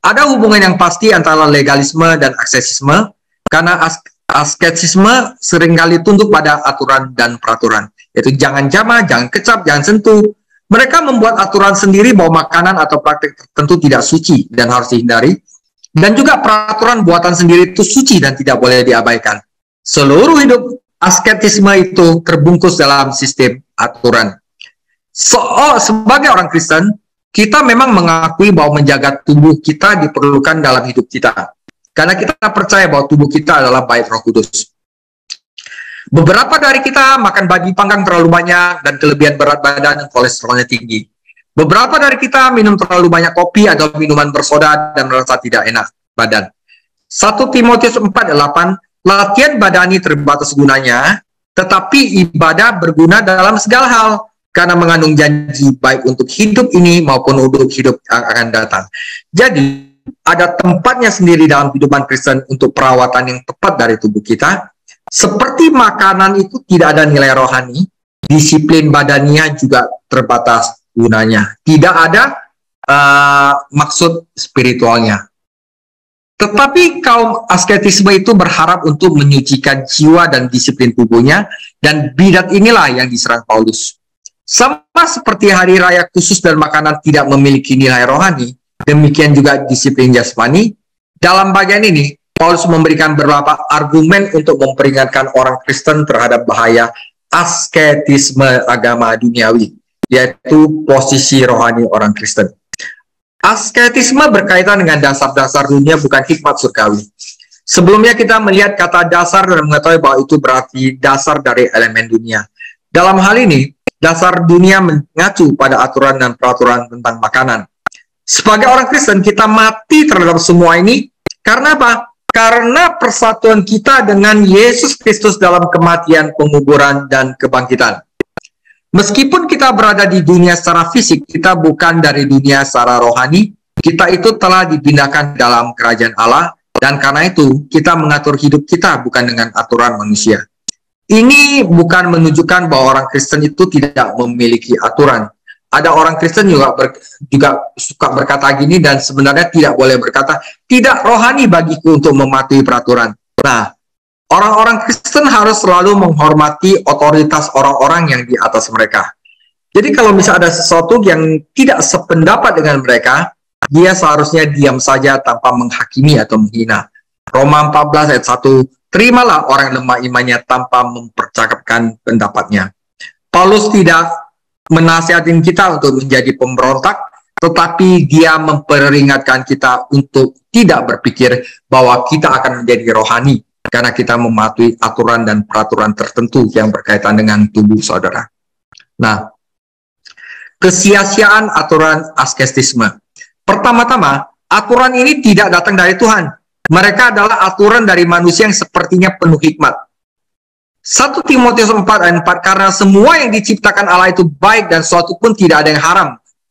Ada hubungan yang pasti antara legalisme dan askesisme, karena asketisme seringkali tunduk pada aturan dan peraturan, yaitu jangan jamah, jangan kecap, jangan sentuh. Mereka membuat aturan sendiri bahwa makanan atau praktik tertentu tidak suci dan harus dihindari, dan juga peraturan buatan sendiri itu suci dan tidak boleh diabaikan. Seluruh hidup asketisme itu terbungkus dalam sistem aturan. Sebagai orang Kristen, kita memang mengakui bahwa menjaga tubuh kita diperlukan dalam hidup kita, karena kita percaya bahwa tubuh kita adalah bait Roh Kudus. Beberapa dari kita makan babi panggang terlalu banyak dan kelebihan berat badan dan kolesterolnya tinggi. Beberapa dari kita minum terlalu banyak kopi atau minuman bersoda dan merasa tidak enak badan. 1 Timotius 4:8, latihan badani terbatas gunanya, tetapi ibadah berguna dalam segala hal, karena mengandung janji baik untuk hidup ini maupun untuk hidup yang akan datang. Jadi, ada tempatnya sendiri dalam kehidupan Kristen untuk perawatan yang tepat dari tubuh kita. Seperti makanan itu tidak ada nilai rohani, disiplin badaninya juga terbatas gunanya. Tidak ada maksud spiritualnya. Tetapi kaum asketisme itu berharap untuk menyucikan jiwa dan disiplin tubuhnya, dan bidat inilah yang diserang Paulus. Sama seperti hari raya khusus dan makanan tidak memiliki nilai rohani, demikian juga disiplin jasmani. Dalam bagian ini, Paulus memberikan beberapa argumen untuk memperingatkan orang Kristen terhadap bahaya asketisme agama duniawi, yaitu posisi rohani orang Kristen. Asketisme berkaitan dengan dasar-dasar dunia, bukan hikmat surgawi. Sebelumnya kita melihat kata dasar dan mengetahui bahwa itu berarti dasar dari elemen dunia. Dalam hal ini, dasar dunia mengacu pada aturan dan peraturan tentang makanan. Sebagai orang Kristen, kita mati terhadap semua ini. Karena apa? Karena persatuan kita dengan Yesus Kristus dalam kematian, penguburan, dan kebangkitan. Meskipun kita berada di dunia secara fisik, kita bukan dari dunia secara rohani. Kita itu telah dipindahkan dalam kerajaan Allah, dan karena itu kita mengatur hidup kita bukan dengan aturan manusia. Ini bukan menunjukkan bahwa orang Kristen itu tidak memiliki aturan. Ada orang Kristen juga suka berkata gini, dan sebenarnya tidak boleh berkata, tidak rohani bagiku untuk mematuhi peraturan. Nah, orang-orang Kristen harus selalu menghormati otoritas orang-orang yang di atas mereka. Jadi kalau misalnya ada sesuatu yang tidak sependapat dengan mereka, dia seharusnya diam saja tanpa menghakimi atau menghina. Roma 14 ayat 1, terimalah orang lemah imannya tanpa mempercakapkan pendapatnya. Paulus tidak menasihatin kita untuk menjadi pemberontak, tetapi dia memperingatkan kita untuk tidak berpikir bahwa kita akan menjadi rohani karena kita mematuhi aturan dan peraturan tertentu yang berkaitan dengan tubuh saudara. Nah, kesia-siaan aturan askestisme. Pertama-tama, aturan ini tidak datang dari Tuhan. Mereka adalah aturan dari manusia yang sepertinya penuh hikmat. 1 Timotius 4 ayat 4, karena semua yang diciptakan Allah itu baik dan suatu pun tidak ada yang haram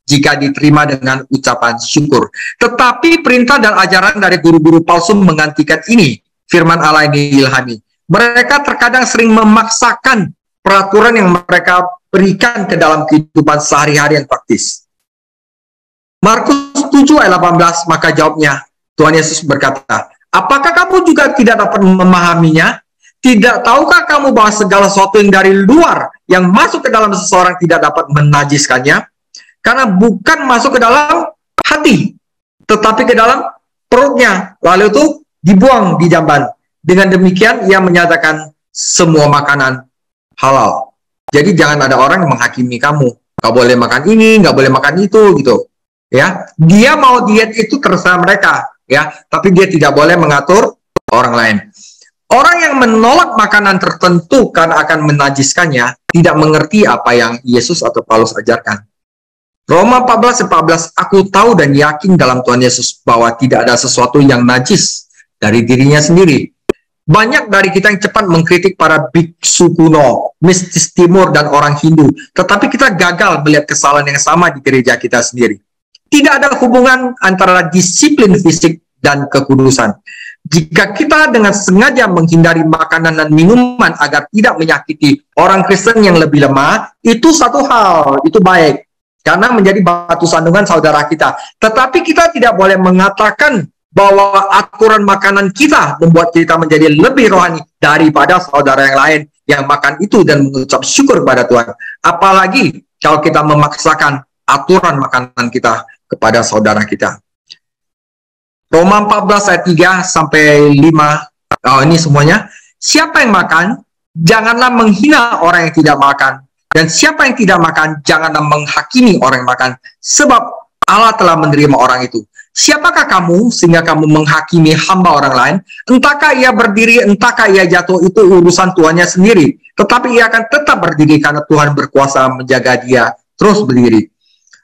jika diterima dengan ucapan syukur. Tetapi perintah dan ajaran dari guru-guru palsu menggantikan ini. Firman Allah ini ilhami. Mereka terkadang sering memaksakan peraturan yang mereka berikan ke dalam kehidupan sehari-hari yang praktis. Markus 7 ayat 18, maka jawabnya, Tuhan Yesus berkata, apakah kamu juga tidak dapat memahaminya? Tidak tahukah kamu bahwa segala sesuatu yang dari luar yang masuk ke dalam seseorang tidak dapat menajiskannya? Karena bukan masuk ke dalam hati, tetapi ke dalam perutnya, lalu itu dibuang di jamban. Dengan demikian, ia menyatakan semua makanan halal. Jadi jangan ada orang yang menghakimi kamu. Nggak boleh makan ini, nggak boleh makan itu, gitu. Ya, dia mau diet itu terserah mereka. Ya, tapi dia tidak boleh mengatur orang lain. Orang yang menolak makanan tertentu karena akan menajiskannya tidak mengerti apa yang Yesus atau Paulus ajarkan. Roma 14:14, aku tahu dan yakin dalam Tuhan Yesus bahwa tidak ada sesuatu yang najis dari dirinya sendiri. Banyak dari kita yang cepat mengkritik para biksu kuno, mistis timur, dan orang Hindu, tetapi kita gagal melihat kesalahan yang sama di gereja kita sendiri. Tidak ada hubungan antara disiplin fisik dan kekudusan. Jika kita dengan sengaja menghindari makanan dan minuman agar tidak menyakiti orang Kristen yang lebih lemah, itu satu hal, itu baik. Karena menjadi batu sandungan saudara kita. Tetapi kita tidak boleh mengatakan bahwa aturan makanan kita membuat kita menjadi lebih rohani daripada saudara yang lain yang makan itu dan mengucap syukur kepada Tuhan. Apalagi kalau kita memaksakan aturan makanan kita kepada saudara kita. Roma 14 ayat 3 sampai 5. Ini semuanya. Siapa yang makan, janganlah menghina orang yang tidak makan. Dan siapa yang tidak makan, janganlah menghakimi orang yang makan. Sebab Allah telah menerima orang itu. Siapakah kamu sehingga kamu menghakimi hamba orang lain? Entahkah ia berdiri, entahkah ia jatuh, itu urusan tuannya sendiri. Tetapi ia akan tetap berdiri karena Tuhan berkuasa menjaga dia terus berdiri.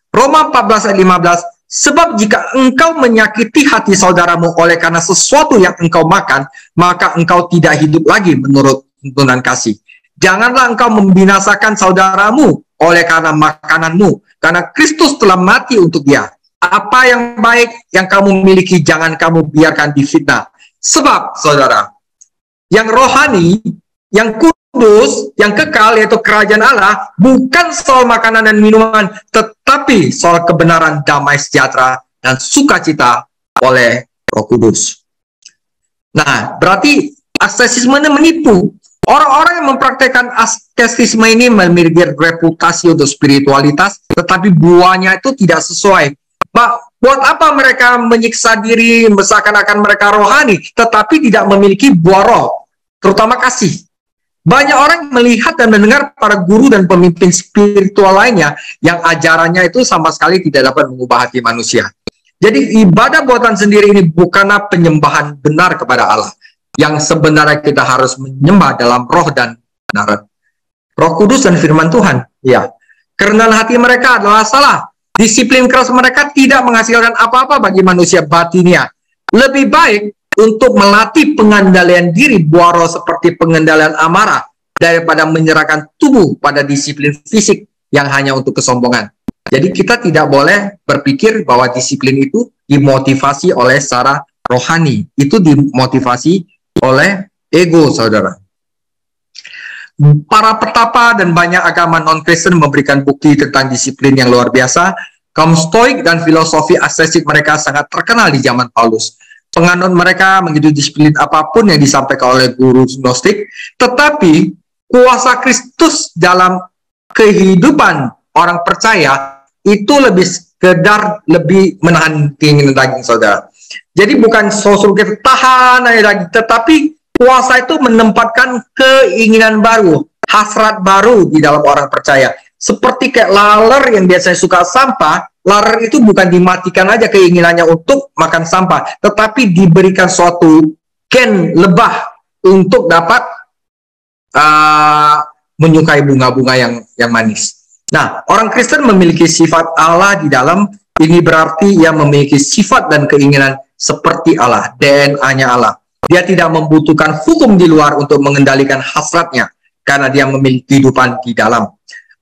Roma 14 ayat 15, sebab jika engkau menyakiti hati saudaramu oleh karena sesuatu yang engkau makan, maka engkau tidak hidup lagi menurut tuntunan kasih. Janganlah engkau membinasakan saudaramu oleh karena makananmu, karena Kristus telah mati untuk dia. Apa yang baik yang kamu miliki jangan kamu biarkan difitnah. Sebab, saudara, yang rohani, yang kudus, yang kekal, yaitu kerajaan Allah, bukan soal makanan dan minuman, tetapi soal kebenaran, damai sejahtera, dan sukacita oleh Roh Kudus. Nah, berarti askesisme ini menipu. Orang-orang yang mempraktekkan askesisme ini memiliki reputasi untuk spiritualitas, tetapi buahnya itu tidak sesuai. Buat apa mereka menyiksa diri, seakan-akan mereka rohani, tetapi tidak memiliki buah roh, terutama kasih. Banyak orang melihat dan mendengar para guru dan pemimpin spiritual lainnya yang ajarannya itu sama sekali tidak dapat mengubah hati manusia. Jadi ibadah buatan sendiri ini bukanlah penyembahan benar kepada Allah. Yang sebenarnya kita harus menyembah dalam roh dan kebenaran. Roh Kudus dan firman Tuhan. Ya, kerendahan hati mereka adalah salah. Disiplin keras mereka tidak menghasilkan apa-apa bagi manusia batinnya. Lebih baik untuk melatih pengendalian diri buah roh seperti pengendalian amarah daripada menyerahkan tubuh pada disiplin fisik yang hanya untuk kesombongan. Jadi kita tidak boleh berpikir bahwa disiplin itu dimotivasi oleh secara rohani. Itu dimotivasi oleh ego, saudara. Para petapa dan banyak agama non-Kristen memberikan bukti tentang disiplin yang luar biasa. Kaum Stoik dan filosofi asketik mereka sangat terkenal di zaman Paulus. Penganut mereka mengikuti disiplin apapun yang disampaikan oleh guru Gnostik, tetapi kuasa Kristus dalam kehidupan orang percaya itu lebih sekedar lebih menahan keinginan daging, saudara. Jadi bukan sosok kita tahan daging, tetapi kuasa itu menempatkan keinginan baru, hasrat baru di dalam orang percaya. Seperti kayak laler yang biasanya suka sampah, laler itu bukan dimatikan aja keinginannya untuk makan sampah, tetapi diberikan suatu gen lebah untuk dapat menyukai bunga-bunga yang manis. Nah, orang Kristen memiliki sifat Allah di dalam, ini berarti ia memiliki sifat dan keinginan seperti Allah, DNA-nya Allah. Dia tidak membutuhkan hukum di luar untuk mengendalikan hasratnya, karena dia memiliki kehidupan di dalam.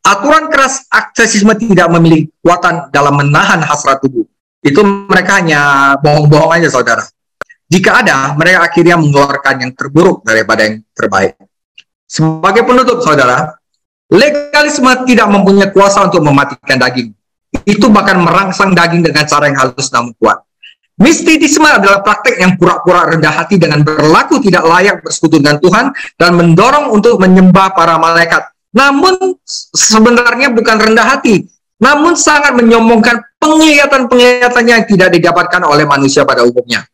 Aturan keras aksesisme tidak memiliki kekuatan dalam menahan hasrat tubuh. Itu mereka hanya bohong-bohong aja, saudara. Jika ada, mereka akhirnya mengeluarkan yang terburuk daripada yang terbaik. Sebagai penutup, saudara, legalisme tidak mempunyai kuasa untuk mematikan daging. Itu bahkan merangsang daging dengan cara yang halus namun kuat. Mistisisme adalah praktek yang pura-pura rendah hati dengan berlaku tidak layak bersekutu dengan Tuhan dan mendorong untuk menyembah para malaikat. Namun sebenarnya bukan rendah hati, namun sangat menyombongkan penglihatan-penglihatannya yang tidak didapatkan oleh manusia pada umumnya.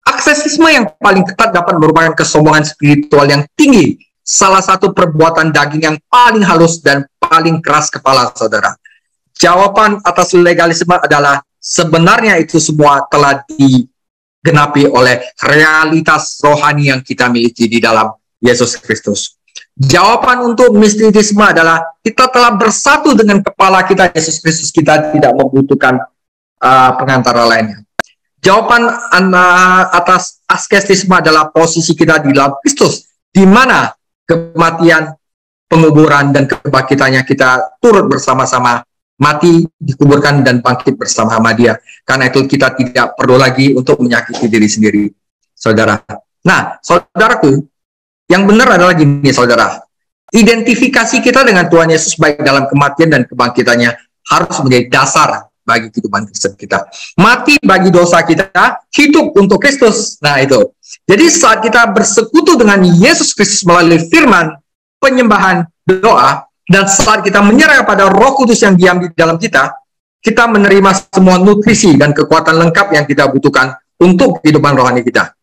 Aksesisme yang paling ketat dapat merupakan kesombongan spiritual yang tinggi, salah satu perbuatan daging yang paling halus dan paling keras kepala, saudara. Jawaban atas legalisme adalah sebenarnya itu semua telah digenapi oleh realitas rohani yang kita miliki di dalam Yesus Kristus. Jawaban untuk mistisisme adalah kita telah bersatu dengan kepala kita, Yesus Kristus. Kita tidak membutuhkan pengantara lainnya. Jawaban atas asketisme adalah posisi kita di dalam Kristus, di mana kematian, penguburan, dan kebangkitannya kita turut bersama-sama mati, dikuburkan, dan bangkit bersama Dia. Karena itu kita tidak perlu lagi untuk menyakiti diri sendiri, saudara. Nah, saudaraku, yang benar adalah gini, saudara. Identifikasi kita dengan Tuhan Yesus baik dalam kematian dan kebangkitannya harus menjadi dasar bagi kehidupan Kristen kita. Mati bagi dosa kita, hidup untuk Kristus. Nah, itu. Jadi saat kita bersekutu dengan Yesus Kristus melalui firman, penyembahan, doa, dan saat kita menyerah pada Roh Kudus yang diam di dalam kita, kita menerima semua nutrisi dan kekuatan lengkap yang kita butuhkan untuk kehidupan rohani kita.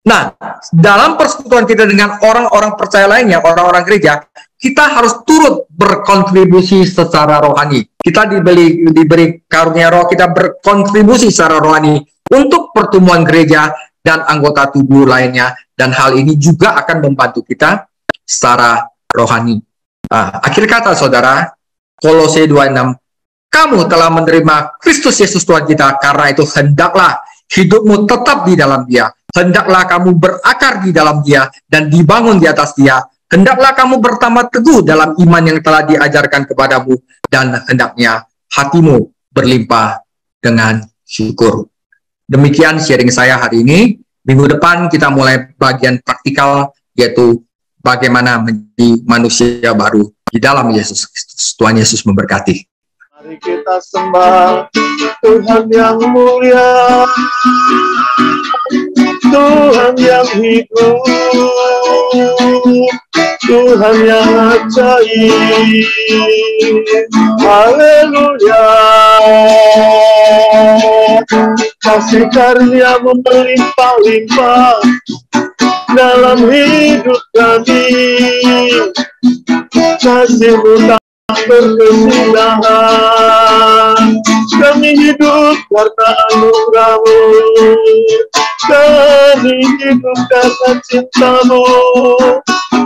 Nah, dalam persekutuan kita dengan orang-orang percaya lainnya, orang-orang gereja, kita harus turut berkontribusi secara rohani. Kita diberi karunia roh, kita berkontribusi secara rohani untuk pertumbuhan gereja dan anggota tubuh lainnya. Dan hal ini juga akan membantu kita secara rohani. Akhir kata, saudara, Kolose 2:6, kamu telah menerima Kristus Yesus Tuhan kita, karena itu hendaklah hidupmu tetap di dalam Dia. Hendaklah kamu berakar di dalam Dia dan dibangun di atas Dia. Hendaklah kamu bertambah teguh dalam iman yang telah diajarkan kepadamu, dan hendaknya hatimu berlimpah dengan syukur. Demikian sharing saya hari ini. Minggu depan kita mulai bagian praktikal, yaitu bagaimana menjadi manusia baru di dalam Yesus Kristus. Tuhan Yesus memberkati. Mari kita sembah Tuhan yang mulia, Tuhan yang hidup, Tuhan yang ajaib. Haleluya. Kasih karunia melimpah-limpah dalam hidup kami. Kasih-Mu tak berkesudahan. Kami hidup karena anugerah-Mu. Kami hidup karena cinta-Mu.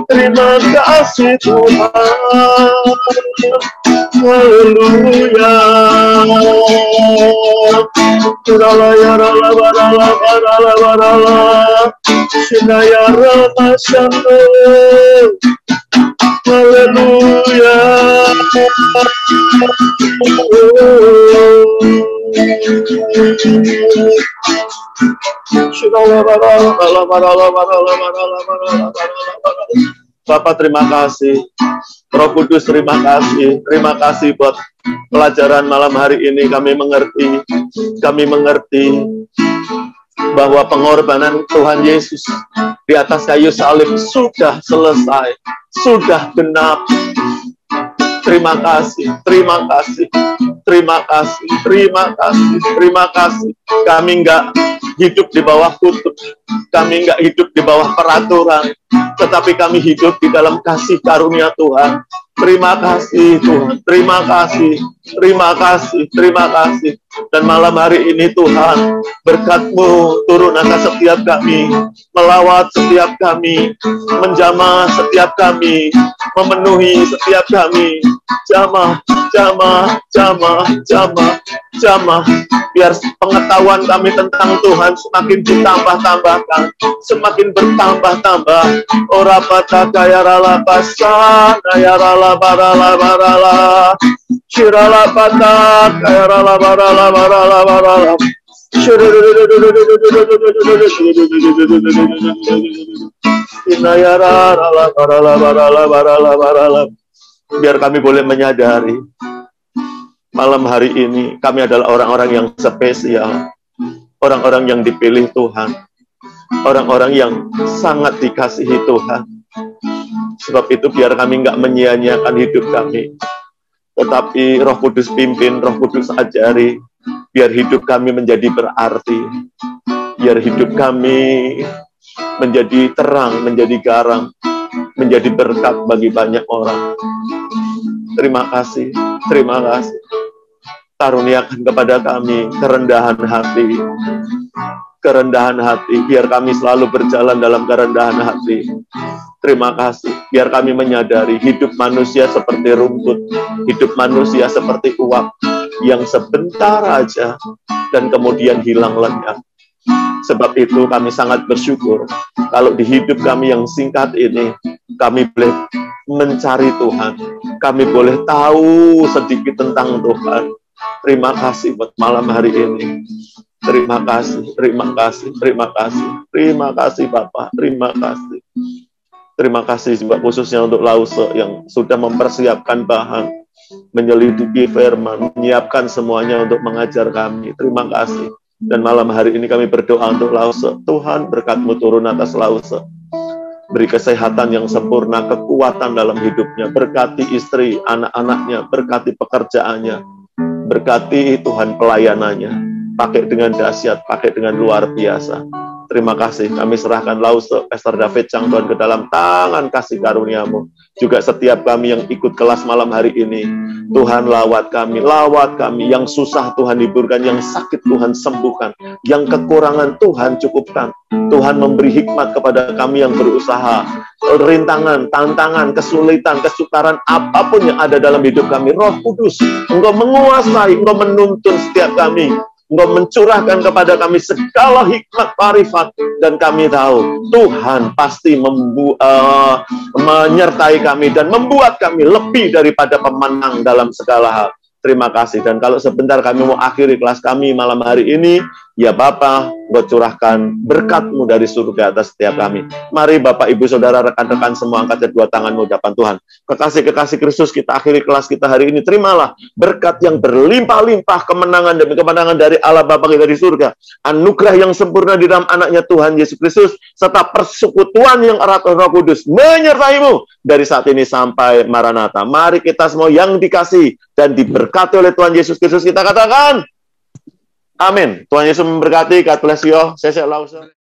Terima kasih Tuhan. Haleluya. Haleluya. Bapak terima kasih. Roh Kudus terima kasih. Terima kasih buat pelajaran malam hari ini. Kami mengerti bahwa pengorbanan Tuhan Yesus di atas kayu salib sudah selesai, sudah genap. Terima kasih, terima kasih, terima kasih, terima kasih, terima kasih. Kami enggak hidup di bawah kutub, kami enggak hidup di bawah peraturan, tetapi kami hidup di dalam kasih karunia Tuhan. Terima kasih Tuhan, terima kasih, terima kasih, terima kasih. Dan malam hari ini Tuhan, berkat-Mu turun atas setiap kami, melawat setiap kami, menjamah setiap kami, memenuhi setiap kami. Jamah, jamah, jamah, jamah, jamah. Biar pengetahuan kami tentang Tuhan semakin ditambah-tambahkan, semakin bertambah-tambah. Ora pataka ya rala pasana ya rala barala barala. Shirala pataka ya rala barala barala barala. Inayara rala barala barala barala barala. Biar kami boleh menyadari malam hari ini kami adalah orang-orang yang spesial, orang-orang yang dipilih Tuhan, orang-orang yang sangat dikasihi Tuhan. Sebab itu biar kami nggak menyia-nyiakan hidup kami, tetapi Roh Kudus pimpin, Roh Kudus ajari, biar hidup kami menjadi berarti, biar hidup kami menjadi terang, menjadi garam, menjadi berkat bagi banyak orang. Terima kasih, terima kasih. Karuniakan kepada kami kerendahan hati, kerendahan hati, biar kami selalu berjalan dalam kerendahan hati. Terima kasih, biar kami menyadari hidup manusia seperti rumput, hidup manusia seperti uap yang sebentar aja dan kemudian hilang lenyap. Sebab itu kami sangat bersyukur kalau di hidup kami yang singkat ini kami boleh mencari Tuhan, kami boleh tahu sedikit tentang Tuhan. Terima kasih buat malam hari ini. Terima kasih, terima kasih, terima kasih, terima kasih Bapak, terima kasih. Terima kasih juga khususnya untuk Lause yang sudah mempersiapkan bahan, menyelidiki firman, menyiapkan semuanya untuk mengajar kami. Terima kasih. Dan malam hari ini kami berdoa untuk Lause. Tuhan, berkat-Mu turun atas Lause. Beri kesehatan yang sempurna, kekuatan dalam hidupnya. Berkati istri, anak-anaknya, berkati pekerjaannya. Berkati Tuhan pelayanannya. Pakai dengan dahsyat, pakai dengan luar biasa. Terima kasih, kami serahkan Lause, Pastor David Chang Tuhan ke dalam tangan kasih karunia-Mu. Juga setiap kami yang ikut kelas malam hari ini, Tuhan lawat kami, yang susah Tuhan hiburkan, yang sakit Tuhan sembuhkan, yang kekurangan Tuhan cukupkan. Tuhan memberi hikmat kepada kami yang berusaha, rintangan, tantangan, kesulitan, kesukaran, apapun yang ada dalam hidup kami. Roh Kudus, Engkau menguasai, Engkau menuntun setiap kami. Engkau mencurahkan kepada kami segala hikmat marifat, dan kami tahu Tuhan pasti menyertai kami dan membuat kami lebih daripada pemenang dalam segala hal. Terima kasih. Dan kalau sebentar kami mau akhiri kelas kami malam hari ini, ya Bapa, Engkau curahkan berkat-Mu dari surga atas setiap kami. Mari Bapak, Ibu, Saudara, rekan-rekan semua angkat kedua tangan-Mu depan Tuhan. Kekasih-kekasih Kristus, kita akhiri kelas kita hari ini. Terimalah berkat yang berlimpah-limpah, kemenangan demi kemenangan dari Allah Bapa kita di surga. Anugerah yang sempurna di dalam anaknya Tuhan Yesus Kristus, serta persekutuan yang erat Roh Kudus menyertai-Mu dari saat ini sampai Maranatha. Mari kita semua yang dikasihi dan diberkati oleh Tuhan Yesus Kristus, kita katakan amin. Tuhan Yesus memberkati. God bless you all. Saya Lause.